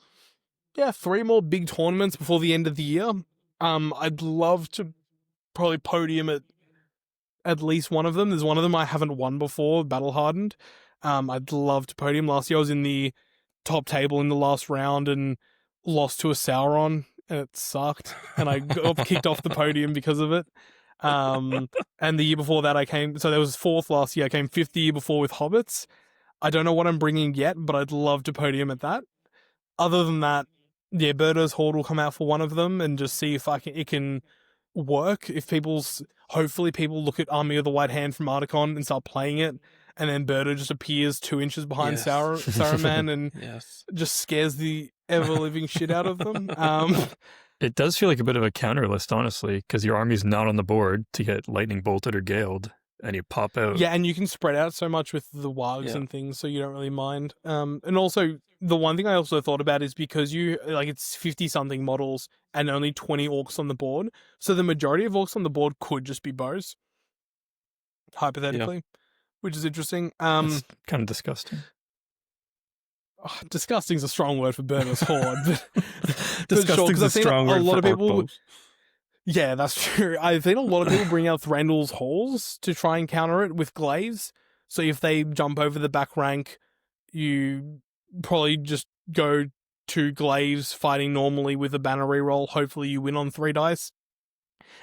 Speaker 1: Yeah, 3 more big tournaments before the end of the year. I'd love to probably podium at least one of them. There's one of them I haven't won before, Battle Hardened. I'd love to podium. Last year I was in the top table in the last round and lost to a Sauron, and it sucked. And I got kicked off the podium because of it. And the year before that so there was 4th last year. I came 5th the year before with Hobbits. I don't know what I'm bringing yet, but I'd love to podium at that. Other than that, yeah, Birdo's Horde will come out for one of them and just see if it can work. If hopefully people look at Army of the White Hand from Ardacon and start playing it, and then Birdo just appears 2 inches behind
Speaker 3: Yes.
Speaker 1: Saruman and
Speaker 3: Yes.
Speaker 1: just scares the ever-living shit out of them.
Speaker 4: It does feel like a bit of a counter list, honestly, because your army's not on the board to get lightning bolted or galed, and you pop out.
Speaker 1: Yeah, and you can spread out so much with the wargs
Speaker 3: Yeah.
Speaker 1: and things, so you don't really mind. And also, the one thing I also thought about is because it's 50-something models and only 20 orcs on the board, so the majority of orcs on the board could just be bows, hypothetically, which is interesting.
Speaker 4: That's kind of disgusting.
Speaker 1: Disgusting is a strong word for Birdo's Horde, but
Speaker 3: Disgusting is a strong word
Speaker 1: a lot
Speaker 3: for
Speaker 1: of people.
Speaker 3: orc bows.
Speaker 1: Yeah, that's true. I've seen a lot of people bring out Thranduil's Halls to try and counter it with glaives. So if they jump over the back rank, you probably just go to glaives fighting normally with a banner reroll. Hopefully you win on 3 dice.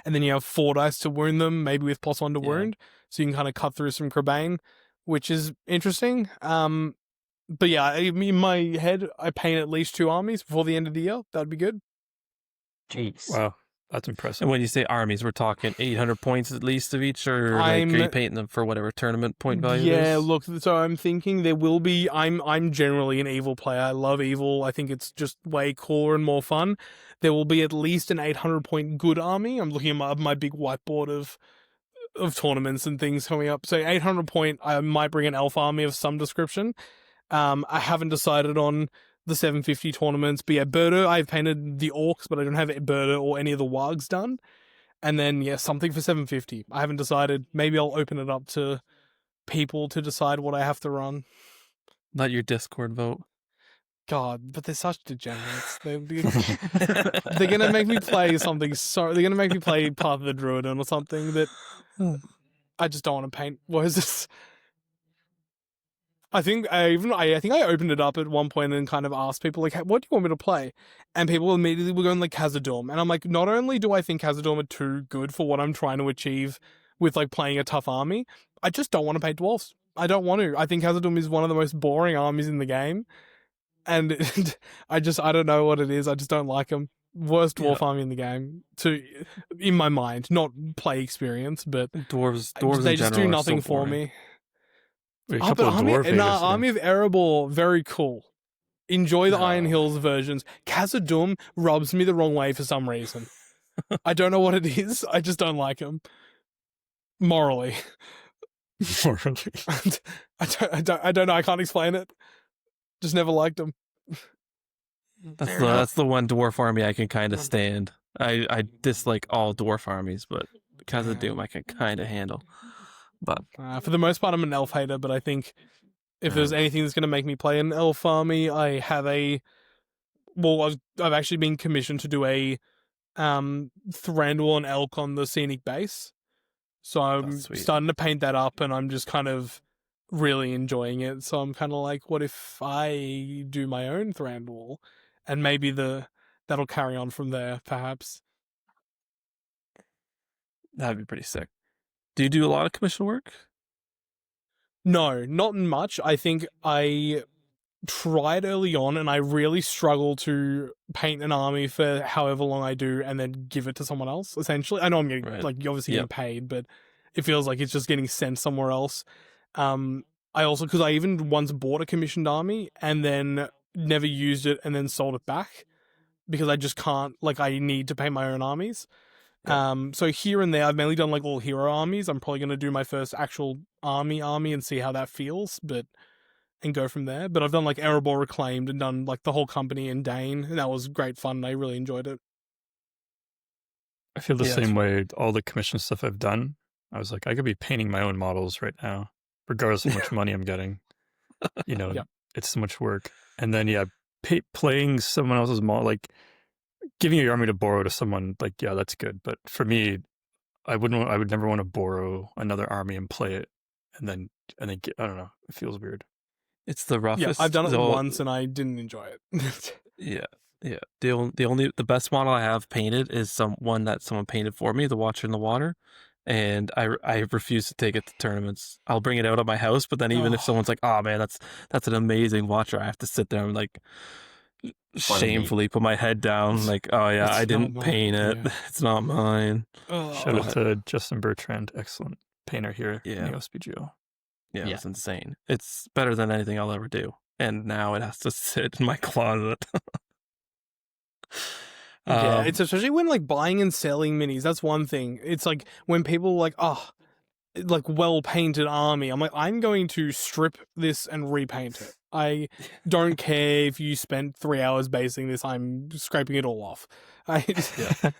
Speaker 1: And then you have 4 dice to wound them, maybe with +1 to wound. So you can kind of cut through some Crebain, which is interesting. But yeah, in my head, I paint at least 2 armies before the end of the year. That'd be good.
Speaker 2: Jeez.
Speaker 4: Wow, that's impressive.
Speaker 3: And when you say armies, we're talking 800 points at least of each, or are you painting them for whatever tournament point value
Speaker 1: Yeah,
Speaker 3: is?
Speaker 1: look, so I'm thinking there will be. I'm generally an evil player. I love evil. I think it's just way cooler and more fun. There will be at least an 800-point good army. I'm looking at my big whiteboard of tournaments and things coming up. So 800-point, I might bring an elf army of some description. I haven't decided on the 750 tournaments, but yeah, Birdo, I've painted the orcs, but I don't have Birdo or any of the wargs done. And then, yeah, something for 750. I haven't decided. Maybe I'll open it up to people to decide what I have to run.
Speaker 3: Not your Discord vote.
Speaker 1: God, but they're such degenerates. They're gonna make me play something. They're gonna make me play Path of the Druidin or something that I just don't want to paint. What is this? I think I opened it up at one point and kind of asked people like, hey, "What do you want me to play?" And people immediately were going like Khazad-dûm, and I'm like, not only do I think Khazad-dûm are too good for what I'm trying to achieve with like playing a tough army, I just don't want to paint dwarves. I don't want to. I think Khazad-dûm is one of the most boring armies in the game, and I don't know what it is. I just don't like them. Worst dwarf army in the game, in my mind, not play experience, but
Speaker 3: Dwarves
Speaker 1: they
Speaker 3: in
Speaker 1: just
Speaker 3: general
Speaker 1: do
Speaker 3: are
Speaker 1: nothing
Speaker 3: so
Speaker 1: for
Speaker 3: boring.
Speaker 1: me.
Speaker 4: Wait, a couple of
Speaker 1: Army,
Speaker 4: dwarf
Speaker 1: Army of Erebor, very cool. Enjoy the Iron
Speaker 4: No.
Speaker 1: Hills versions. Khazad-dûm rubs me the wrong way for some reason. I don't know what it is. I just don't like him. Morally.
Speaker 4: Morally.
Speaker 1: I don't know. I can't explain it. Just never liked him.
Speaker 3: That's the one dwarf army I can kind of stand. I dislike all dwarf armies, but Khazad-dûm I can kind of handle. But
Speaker 1: For the most part, I'm an elf hater, but I think if there's anything that's going to make me play an elf army, I have I've actually been commissioned to do a Thranduil and elk on the scenic base. So I'm
Speaker 3: That's sweet.
Speaker 1: starting to paint that up, and I'm just kind of really enjoying it. So I'm kind of like, what if I do my own Thranduil? And maybe that'll carry on from there, perhaps.
Speaker 3: that'd be pretty sick. Do you do a lot of commission work?
Speaker 1: No, not much. I think I tried early on, and I really struggle to paint an army for however long I do, and then give it to someone else. Essentially, I know I'm getting
Speaker 3: Right.
Speaker 1: you're obviously
Speaker 3: Yep.
Speaker 1: getting paid, but it feels like it's just getting sent somewhere else. I also, because I even once bought a commissioned army and then never used it and then sold it back because I just can't. I need to paint my own armies. So here and there, I've mainly done all hero armies. I'm probably going to do my first actual army and see how that feels, and go from there. But I've done Erebor Reclaimed and done the whole company in Dane, and that was great fun. And I really enjoyed it.
Speaker 4: I feel the
Speaker 3: Yeah,
Speaker 4: same way. All the commission stuff I've done, I was like, I could be painting my own models right now. regardless of how much money I'm getting. You know,
Speaker 1: Yep.
Speaker 4: it's so much work. And then playing someone else's like giving your army to borrow to someone, like that's good. But for me, I would never want to borrow another army and play it, and then get, I don't know. It feels weird.
Speaker 3: It's the
Speaker 1: Yeah,
Speaker 3: roughest.
Speaker 1: I've done it
Speaker 3: though-
Speaker 1: once and I didn't enjoy it.
Speaker 3: Yeah, yeah. The best model I have painted is one that someone painted for me, the Watcher in the Water, and I refuse to take it to tournaments. I'll bring it out of my house, but then even if
Speaker 1: Oh.
Speaker 3: someone's like, "Oh man, that's an amazing Watcher," I have to sit there and like shamefully put my head down, like, "Oh yeah,
Speaker 1: It's
Speaker 3: I
Speaker 1: not
Speaker 3: didn't
Speaker 1: mine,
Speaker 3: paint it.
Speaker 1: yeah.
Speaker 3: It's not mine."
Speaker 4: Shout out to Justin Bertrand, excellent painter here in
Speaker 3: Yeah.
Speaker 4: the OSBGO.
Speaker 3: Yeah,
Speaker 2: Yeah.
Speaker 3: it's insane. It's better than anything I'll ever do, and now it has to sit in my closet.
Speaker 1: Yeah, it's especially when like buying and selling minis. That's one thing. It's like when people are like, oh, like well painted army. I'm like, I'm going to strip this and repaint it. I don't care if you spent 3 hours basing this. I'm scraping it all off.
Speaker 4: Yeah.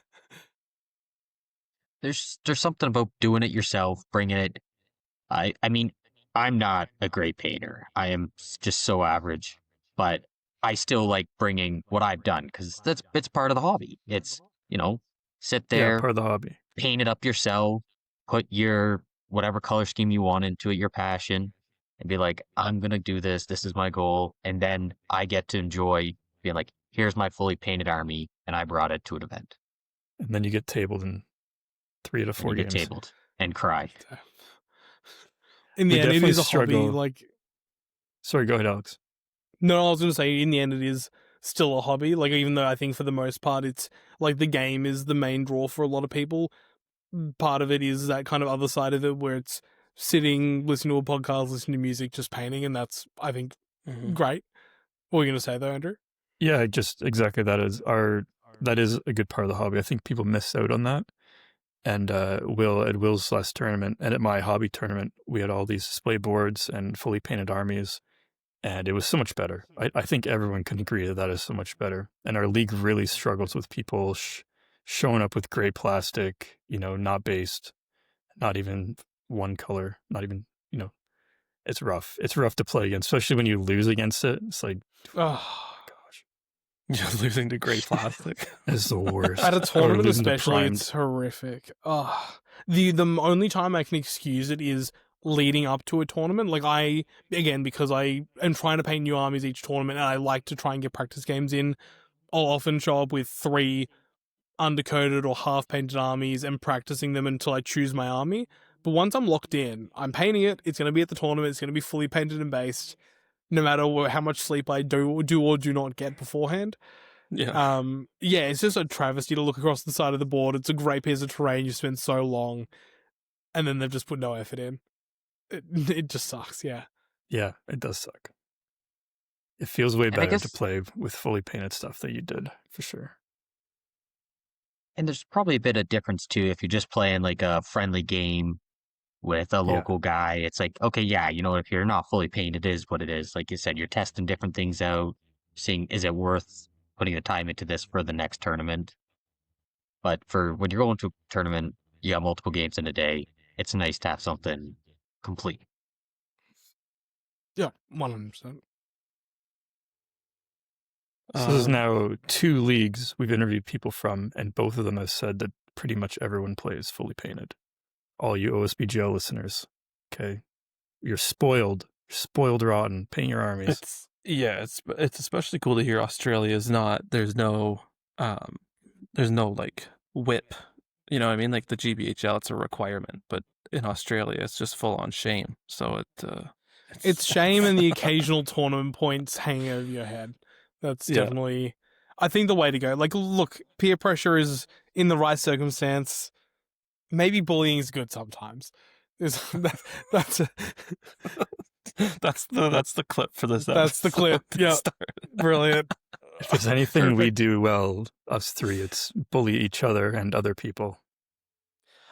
Speaker 2: There's something about doing it yourself, bringing it. I mean, I'm not a great painter. I am just so average, but I still like bringing what I've done because it's part of the hobby. It's sit
Speaker 4: Yeah,
Speaker 2: there,
Speaker 4: part of the hobby.
Speaker 2: paint it up yourself, put your whatever color scheme you want into it, your passion, and be like, I'm gonna do this. This is my goal, and then I get to enjoy being like, here's my fully painted army, and I brought it to an event.
Speaker 4: And then you get tabled in 3 out of
Speaker 2: And
Speaker 4: 4
Speaker 2: you
Speaker 4: games.
Speaker 2: get tabled and cry.
Speaker 1: In the
Speaker 4: We
Speaker 1: end, it
Speaker 4: definitely
Speaker 1: is a hobby.
Speaker 4: struggle.
Speaker 1: Like,
Speaker 4: Sorry, go ahead, Alex.
Speaker 1: no, I was going to say, in the end, it is still a hobby. Like, even though I think for the most part, it's like the game is the main draw for a lot of people. Part of it is that kind of other side of it where it's sitting, listening to a podcast, listening to music, just painting, and that's, I think, great. What were you going to say though, Andrew?
Speaker 4: Yeah, just exactly that is a good part of the hobby. I think people miss out on that. And at Will's last tournament and at my hobby tournament, we had all these display boards and fully painted armies, and it was so much better. I think everyone can agree that is so much better. And our league really struggles with people showing up with gray plastic, not based, not even one color, not even, it's rough. It's rough to play against, especially when you lose against it. It's like,
Speaker 1: Oh,
Speaker 4: gosh,
Speaker 3: You're losing to gray plastic.
Speaker 4: it's the worst.
Speaker 1: at a
Speaker 4: Or
Speaker 1: tournament,
Speaker 4: losing to
Speaker 1: especially,
Speaker 4: primed.
Speaker 1: it's horrific. Oh, the only time I can excuse it is leading up to a tournament. Like because I am trying to paint new armies each tournament, and I like to try and get practice games in. I'll often show up with 3 undercoated or half painted armies and practicing them until I choose my army. But once I'm locked in, I'm painting it. It's going to be at the tournament. It's going to be fully painted and based, no matter how much sleep I do or do not get beforehand.
Speaker 3: Yeah.
Speaker 1: Yeah, it's just a travesty to look across the side of the board. It's a great piece of terrain. You spend so long, and then they've just put no effort in. It just sucks. Yeah.
Speaker 4: Yeah, it does suck. It feels way
Speaker 2: I
Speaker 4: better to
Speaker 2: guess-
Speaker 4: play with fully painted stuff that you did, for sure.
Speaker 2: And there's probably a bit of difference too if you're just playing like a friendly game with a local guy. It's like, okay, yeah, if you're not fully painted, it is what it is. Like you said, you're testing different things out, seeing is it worth putting the time into this for the next tournament. But for when you're going to a tournament, you got multiple games in a day. It's nice to have something complete.
Speaker 1: Yeah, 100%.
Speaker 4: So there's now 2 leagues we've interviewed people from, and both of them have said that pretty much everyone plays fully painted. All you OSBGO listeners, okay? You're spoiled. You're spoiled rotten. Paint your armies.
Speaker 3: It's especially cool to hear Australia's not. There's no like whip. You know what I mean? Like the GBHL, it's a requirement, but in Australia, it's just full on shame. So
Speaker 1: It's shame and the occasional tournament points hanging over your head. That's
Speaker 3: Yeah.
Speaker 1: definitely, I think, the way to go. Like, look, peer pressure is in the right circumstance. Maybe bullying is good sometimes. That's
Speaker 3: that's the clip for this.
Speaker 1: That's the clip.
Speaker 3: episode.
Speaker 1: Yep.
Speaker 3: Start.
Speaker 1: brilliant.
Speaker 4: If there's anything we
Speaker 1: Perfect.
Speaker 4: do well, us 3, it's bully each other and other people.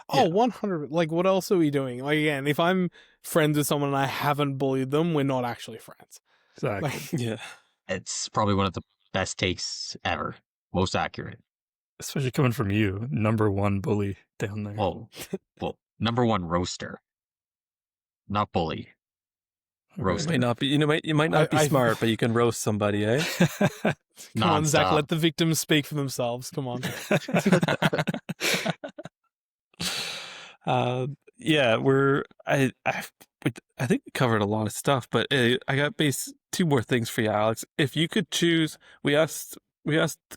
Speaker 1: Oh, 100. Like, what else are we doing? Like, again, if I'm friends with someone and I haven't bullied them, we're not actually friends.
Speaker 4: Exactly.
Speaker 1: Like,
Speaker 3: Yeah.
Speaker 2: It's probably one of the best takes ever. Most accurate.
Speaker 4: Especially coming from you, number 1 bully down there.
Speaker 2: Well, number 1 roaster. Not bully. Roast
Speaker 3: It might
Speaker 2: him.
Speaker 3: not be. You might not be
Speaker 1: I-
Speaker 3: smart, but you can roast somebody, eh?
Speaker 1: Come on, Zach,
Speaker 2: Nonstop.
Speaker 1: let the victims speak for themselves. Come on.
Speaker 3: Yeah, I think we covered a lot of stuff, but I got two more things for you, Alex. If you could choose, we asked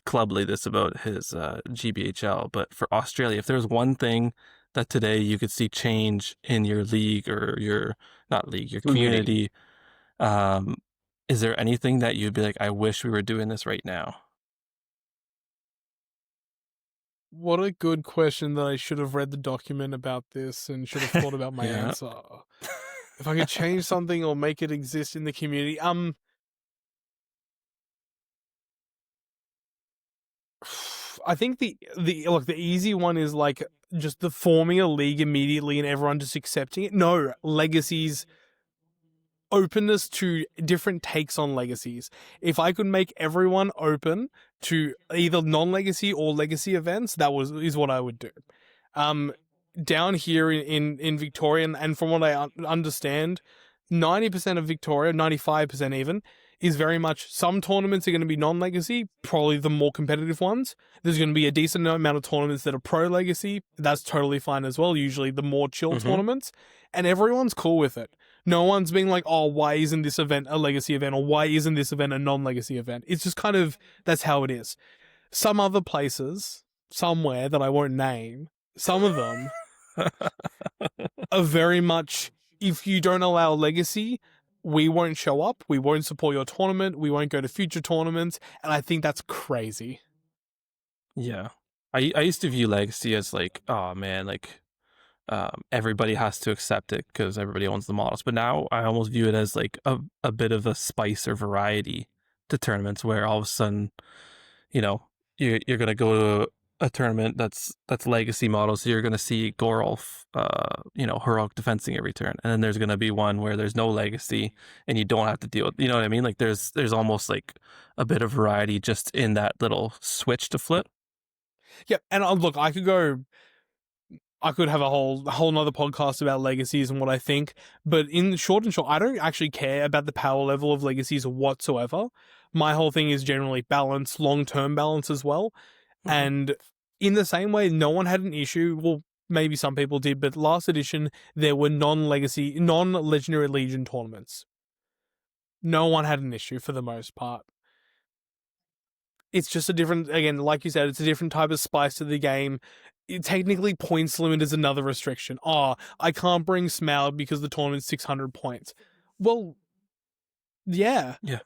Speaker 3: Clubly this about his GBHL, but for Australia, if there's one thing that today you could see change in your league or your not league, your community, um, is there anything that you'd be like, I wish we were doing this right now?
Speaker 1: What a good question that I should have read the document about this and should have thought about my
Speaker 3: Yeah.
Speaker 1: answer. If I could change something or make it exist in the community, I think the easy one is like just the forming a league immediately and everyone just accepting it. No, legacies, openness to different takes on legacies. If I could make everyone open to either non-legacy or legacy events, is what I would do. Down here in Victoria, and from what I understand, 90% of Victoria, 95% even, is very much some tournaments are going to be non-legacy, probably the more competitive ones. There's going to be a decent amount of tournaments that are pro-legacy. That's totally fine as well, usually the more chill
Speaker 3: Mhm.
Speaker 1: tournaments, and everyone's cool with it. No one's being like, oh, why isn't this event a legacy event, or why isn't this event a non-legacy event? It's just kind of, that's how it is. Some other places, somewhere that I won't name, some of them are very much, if you don't allow legacy, we won't show up, we won't support your tournament, we won't go to future tournaments, and I think that's crazy.
Speaker 3: Yeah. I used to view legacy as like, oh man, like everybody has to accept it because everybody owns the models. But now I almost view it as like a bit of a spice or variety to tournaments where all of a sudden, you're gonna go to a tournament that's legacy models. So you're gonna see Gorolf, heroic defensing every turn, and then there's gonna be one where there's no legacy and you don't have to deal with. You know what I mean? Like there's almost like a bit of variety just in that little switch to flip.
Speaker 1: Yeah, and look, I could have a whole nother podcast about legacies and what I think, but in short and short, I don't actually care about the power level of legacies whatsoever. My whole thing is generally balance, long-term balance as well.
Speaker 3: Mhm.
Speaker 1: And in the same way, no one had an issue. Well, maybe some people did, but last edition, there were non-Legendary Legion tournaments. No one had an issue for the most part. It's just a different, again, like you said, it's a different type of spice to the game. Technically, points limit is another restriction. Oh, I can't bring Smaug because the tournament's 600 points. Well, yeah.
Speaker 3: Yeah.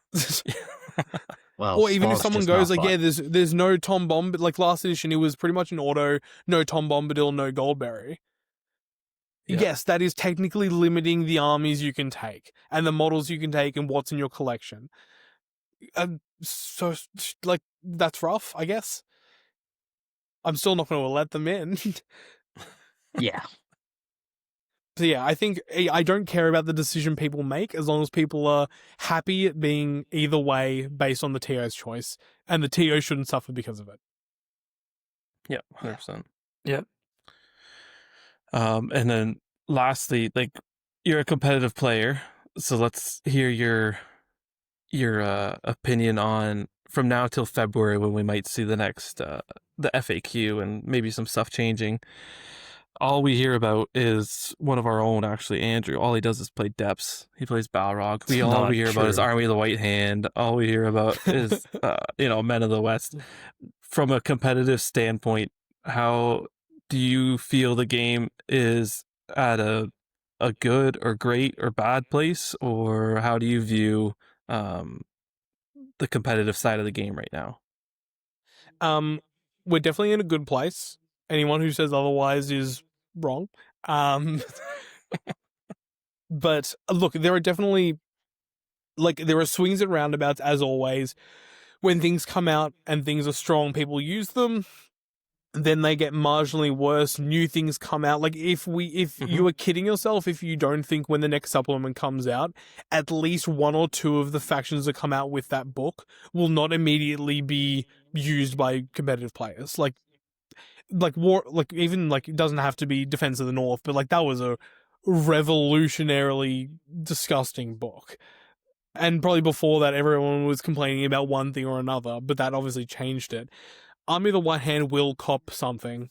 Speaker 2: Well,
Speaker 1: Or even if
Speaker 2: Smaug's
Speaker 1: someone
Speaker 2: just
Speaker 1: goes
Speaker 2: not
Speaker 1: like,
Speaker 2: fun.
Speaker 1: yeah, there's no Tom Bomb, like last edition, it was pretty much an auto, no Tom Bombadil, no Goldberry.
Speaker 3: Yeah.
Speaker 1: Yes, that is technically limiting the armies you can take and the models you can take and what's in your collection. So, like, that's rough, I guess. I'm still not going to let them in.
Speaker 2: Yeah.
Speaker 1: So yeah, I think I don't care about the decision people make as long as people are happy at being either way based on the TO's choice, and the TO shouldn't suffer because of it.
Speaker 3: Yeah, 100%.
Speaker 4: Yep.
Speaker 3: And then lastly, like you're a competitive player, so let's hear your opinion on from now till February when we might see the next the FAQ and maybe some stuff changing. All we hear about is one of our own, actually, Andrew. All he does is play Depths. He plays Balrog. All
Speaker 4: Not
Speaker 3: we hear about is
Speaker 4: true.
Speaker 3: Army of the White Hand. All we hear about is Men of the West. From a competitive standpoint, how do you feel the game is at a good or great or bad place, or how do you view the competitive side of the game right now?
Speaker 1: We're definitely in a good place. Anyone who says otherwise is wrong. But look, there are definitely, like, there are swings and roundabouts as always. When things come out and things are strong, people use them. Then they get marginally worse. New things come out. Like if you are kidding yourself if you don't think when the next supplement comes out, at least one or two of the factions that come out with that book will not immediately be used by competitive players. Like war, like even like it doesn't have to be Defense of the North, but like that was a revolutionarily disgusting book. And probably before that, everyone was complaining about one thing or another, but that obviously changed it. Army of the White Hand will cop something.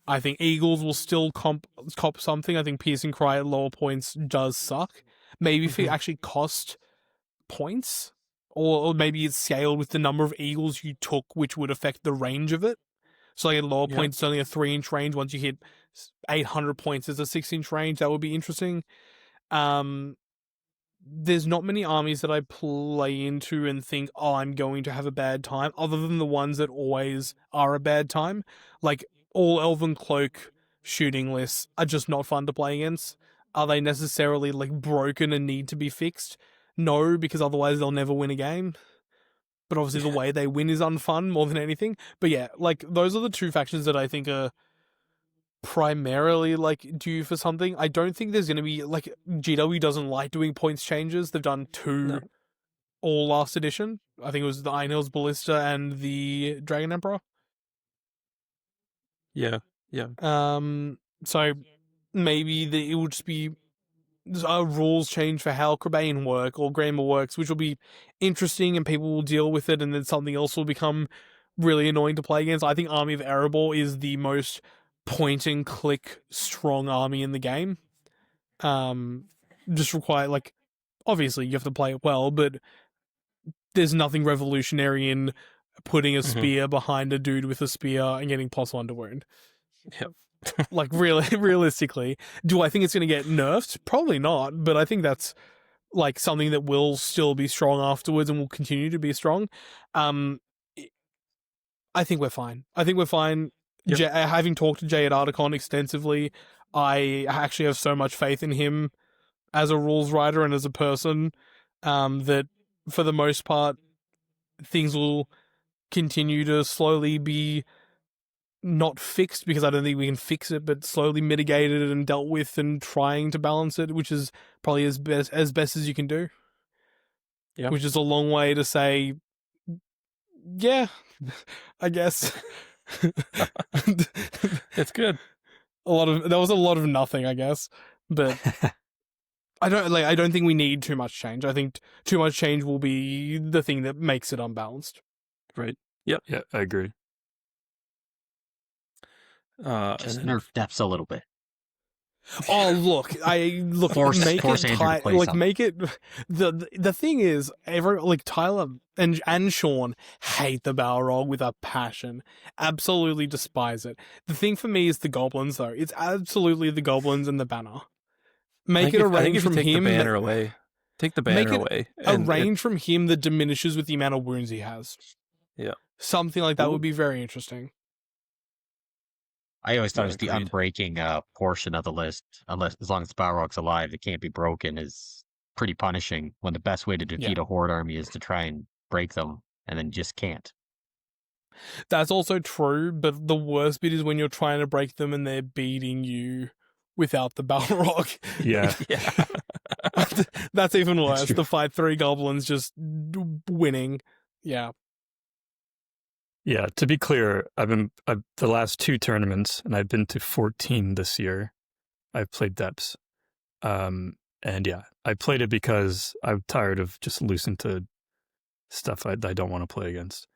Speaker 1: I think Eagles will still cop something. I think Piercing Cry at lower points does suck. Maybe if it actually cost points, or maybe it's scaled with the number of Eagles you took, which would affect the range of it. So like at lower points, it's only a 3-inch range. Once you hit 800 points, it's a 6-inch range. That would be interesting. There's not many armies that I play into and think, oh, I'm going to have a bad time, other than the ones that always are a bad time. Like, all Elven Cloak shooting lists are just not fun to play against. Are they necessarily, like, broken and need to be fixed? No, because otherwise they'll never win a game. But obviously the way they win is unfun more than anything. But yeah, like, those are the two factions that I think are primarily like due for something. I don't think there's going to be like GW doesn't like doing points changes. They've done 2 all last edition. I think it was the Iron Hills Ballista and the Dragon Emperor.
Speaker 3: Yeah.
Speaker 1: So maybe it will just be a rules change for how Crebain work or Grammar works, which will be interesting and people will deal with it, and then something else will become really annoying to play against. I think Army of Erebor is the most point and click strong army in the game. Just require, like, obviously you have to play it well, but there's nothing revolutionary in putting a spear behind a dude with a spear and getting +1 to wound.
Speaker 3: Yep.
Speaker 1: Like, realistically, do I think it's going to get nerfed? Probably not, but I think that's like something that will still be strong afterwards and will continue to be strong. I think we're fine. Yep. Having talked to Jay at Ardacon extensively, I actually have so much faith in him as a rules writer and as a person, that for the most part, things will continue to slowly be not fixed, because I don't think we can fix it, but slowly mitigated and dealt with and trying to balance it, which is probably as best as you can do.
Speaker 3: Yeah.
Speaker 1: Which is a long way to say, yeah, I guess.
Speaker 3: It's good.
Speaker 1: That was a lot of nothing, I guess. But I don't think we need too much change. I think too much change will be the thing that makes it unbalanced.
Speaker 3: Right. Yep.
Speaker 4: Yeah, I agree.
Speaker 2: Just nerf depths a little bit.
Speaker 1: Oh, look,
Speaker 2: Force
Speaker 1: make it
Speaker 2: Andrew to
Speaker 1: tight,
Speaker 2: play
Speaker 1: like
Speaker 2: something.
Speaker 1: make it. The thing is, Tyler and Sean hate the Balrog with a passion, absolutely despise it. The thing for me is the goblins, though. It's absolutely the goblins and the banner. Make it a range from him.
Speaker 3: The banner away. Take the banner away.
Speaker 1: A range from him that diminishes with the amount of wounds he has.
Speaker 3: Yeah,
Speaker 1: something like that would be very interesting.
Speaker 2: I always thought it was the
Speaker 3: agreed.
Speaker 2: unbreaking portion of the list, as long as the Balrog's alive, it can't be broken, is pretty punishing, when the best way to defeat a horde army is to try and break them, and then just can't.
Speaker 1: That's also true, but the worst bit is when you're trying to break them and they're beating you without the Balrog.
Speaker 4: Yeah.
Speaker 1: That's even worse. The fight 3 goblins just winning. Yeah.
Speaker 4: Yeah, to be clear, I've the last 2 tournaments, and I've been to 14 this year. I've played depths, and yeah, I played it because I'm tired of just losing to stuff I don't want to play against.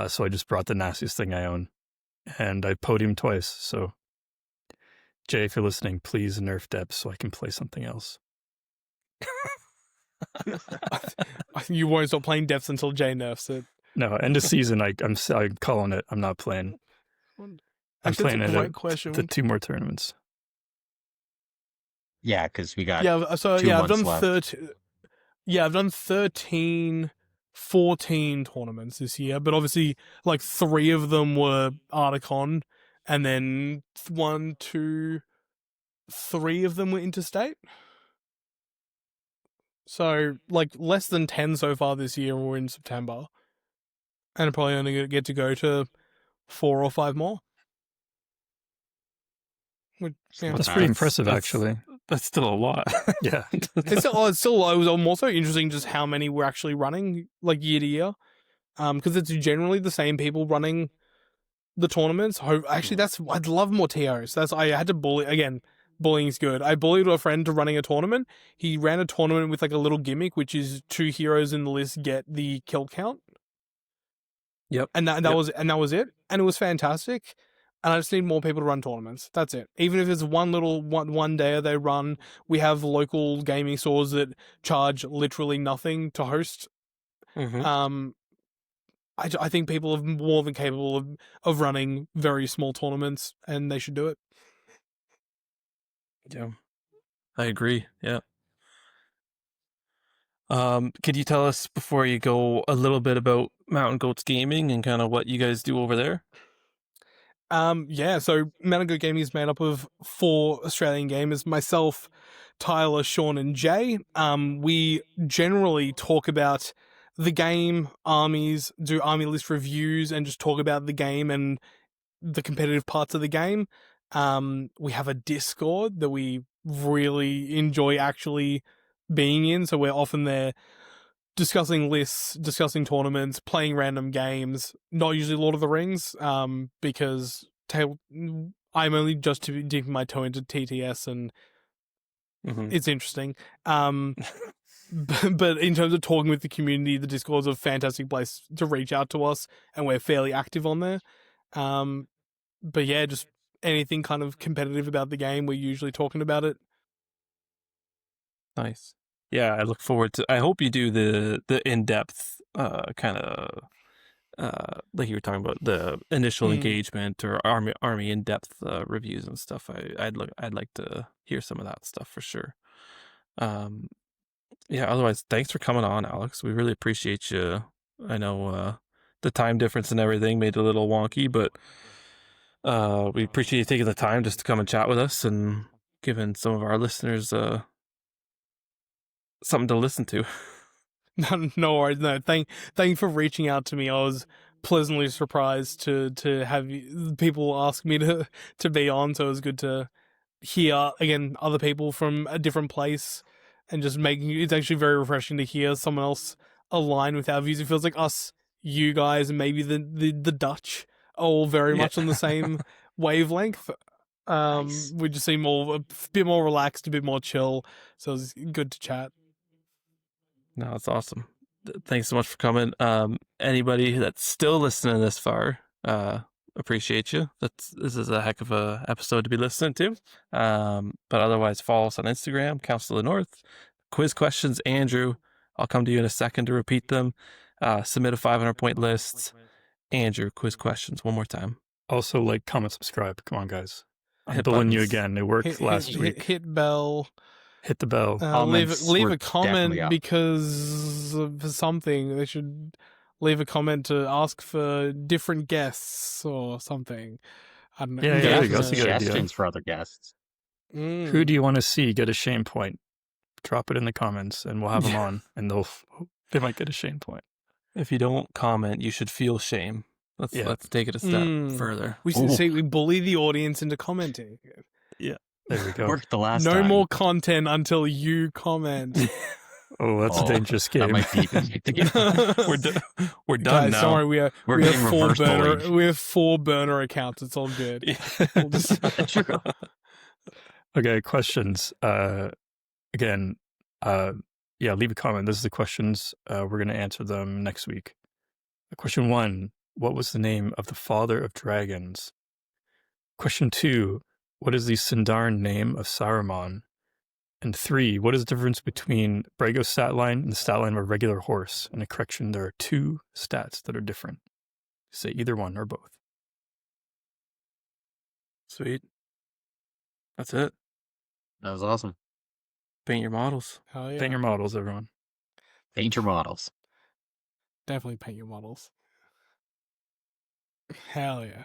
Speaker 4: So I just brought the nastiest thing I own, and I podiumed twice. So, Jay, if you're listening, please nerf depths so I can play something else.
Speaker 1: You won't stop playing depths until Jay nerfs it.
Speaker 4: No, end of season, I'm calling it. I'm not playing. I'm playing it at the 2 more tournaments.
Speaker 2: Yeah, because we got
Speaker 1: I've done 13. Yeah, I've done 13, 14 tournaments this year, but obviously, like 3 of them were Ardacon, and then 1, 2, 3 of them were interstate. So, like, less than 10 so far this year were in September. And I'm probably only going to get to go to 4 or 5 more.
Speaker 4: That's pretty impressive, actually. That's still a lot. Yeah.
Speaker 1: It was also interesting just how many we're actually running, like, year to year. Because it's generally the same people running the tournaments. Actually, I'd love more TOs. I had to bully, again, bullying's good. I bullied a friend to running a tournament. He ran a tournament with like a little gimmick, which is 2 heroes in the list get the kill count.
Speaker 3: Yep.
Speaker 1: And that was it. And it was fantastic. And I just need more people to run tournaments. That's it. Even if it's one day they run, we have local gaming stores that charge literally nothing to host.
Speaker 3: Mm-hmm.
Speaker 1: I think people are more than capable of running very small tournaments, and they should do it.
Speaker 3: Yeah, I agree. Yeah. Could you tell us before you go a little bit about Mountain Goats Gaming and kind of what you guys do over there?
Speaker 1: Yeah, so Mountain Goat Gaming is made up of 4 Australian gamers, myself, Tyler, Sean, and Jay. We generally talk about the game, armies, do army list reviews, and just talk about the game and the competitive parts of the game. We have a Discord that we really enjoy actually being in, so we're often there discussing lists, discussing tournaments, playing random games. Not usually Lord of the Rings, because I'm only just dipping my toe into TTS, and
Speaker 3: Mm-hmm.
Speaker 1: it's interesting. But in terms of talking with the community, the Discord's a fantastic place to reach out to us, and we're fairly active on there. But yeah, just anything kind of competitive about the game, we're usually talking about it.
Speaker 3: Nice. Yeah, I look forward to. I hope you do the in depth kind of like you were talking about the initial engagement or army in depth reviews and stuff. I'd like to hear some of that stuff for sure. Yeah. Otherwise, thanks for coming on, Alex. We really appreciate you. I know the time difference and everything made it a little wonky, but we appreciate you taking the time just to come and chat with us and giving some of our listeners something to listen to.
Speaker 1: No worries. No, thank you for reaching out to me. I was pleasantly surprised to have people ask me to be on. So it was good to hear again other people from a different place, and just making it's actually very refreshing to hear someone else align with our views. It feels like us, you guys, and maybe the Dutch are all very much on the same wavelength.
Speaker 2: Nice.
Speaker 1: We just seem a bit more relaxed, a bit more chill. So it's good to chat.
Speaker 3: No, it's awesome. Thanks so much for coming. Anybody that's still listening this far, appreciate you. This is a heck of a episode to be listening to. But otherwise, follow us on Instagram, Council of the North. Quiz questions, Andrew. I'll come to you in a second to repeat them. Submit a 500-point list. Andrew, quiz questions one more time.
Speaker 4: Also, like, comment, subscribe. Come on, guys. I'm
Speaker 3: Hit
Speaker 4: bullying you
Speaker 3: buttons.
Speaker 4: again. It worked last week.
Speaker 1: Hit bell.
Speaker 4: Hit the bell.
Speaker 2: Comments
Speaker 1: Leave
Speaker 2: were
Speaker 1: a comment
Speaker 2: definitely up.
Speaker 1: because of something. They should leave a comment to ask for different guests or something. I don't know.
Speaker 4: Yeah,
Speaker 2: They
Speaker 4: there
Speaker 2: have
Speaker 4: you go. That's a good idea.
Speaker 2: suggestions for other guests.
Speaker 4: Who do you want to see get a shame point? Drop it in the comments, and we'll have them on, and they might get a shame point.
Speaker 3: If you don't comment, you should feel shame. Let's take it a step further.
Speaker 1: We bully the audience into commenting.
Speaker 4: There we go.
Speaker 2: Worked the last
Speaker 1: No
Speaker 2: time.
Speaker 1: more content until you comment.
Speaker 4: Oh, that's a dangerous game.
Speaker 2: That might be.
Speaker 3: We're done
Speaker 1: Guys,
Speaker 3: now.
Speaker 1: don't worry, we have
Speaker 2: getting
Speaker 1: 4
Speaker 2: reverse
Speaker 1: burner.
Speaker 2: bullied.
Speaker 1: We have 4 burner accounts. It's all good. We'll just-
Speaker 2: True.
Speaker 4: Okay, questions. Again, leave a comment. This is the questions. We're going to answer them next week. Question 1, what was the name of the father of dragons? Question 2, what is the Sindarin name of Saruman? And 3, what is the difference between Brago's stat line and the stat line of a regular horse? And a correction, there are 2 stats that are different. Say either one or both.
Speaker 3: Sweet. That's it.
Speaker 2: That was awesome.
Speaker 3: Paint your models.
Speaker 1: Hell yeah.
Speaker 4: Paint your models, everyone.
Speaker 2: Paint your models.
Speaker 1: Definitely paint your models. Hell yeah.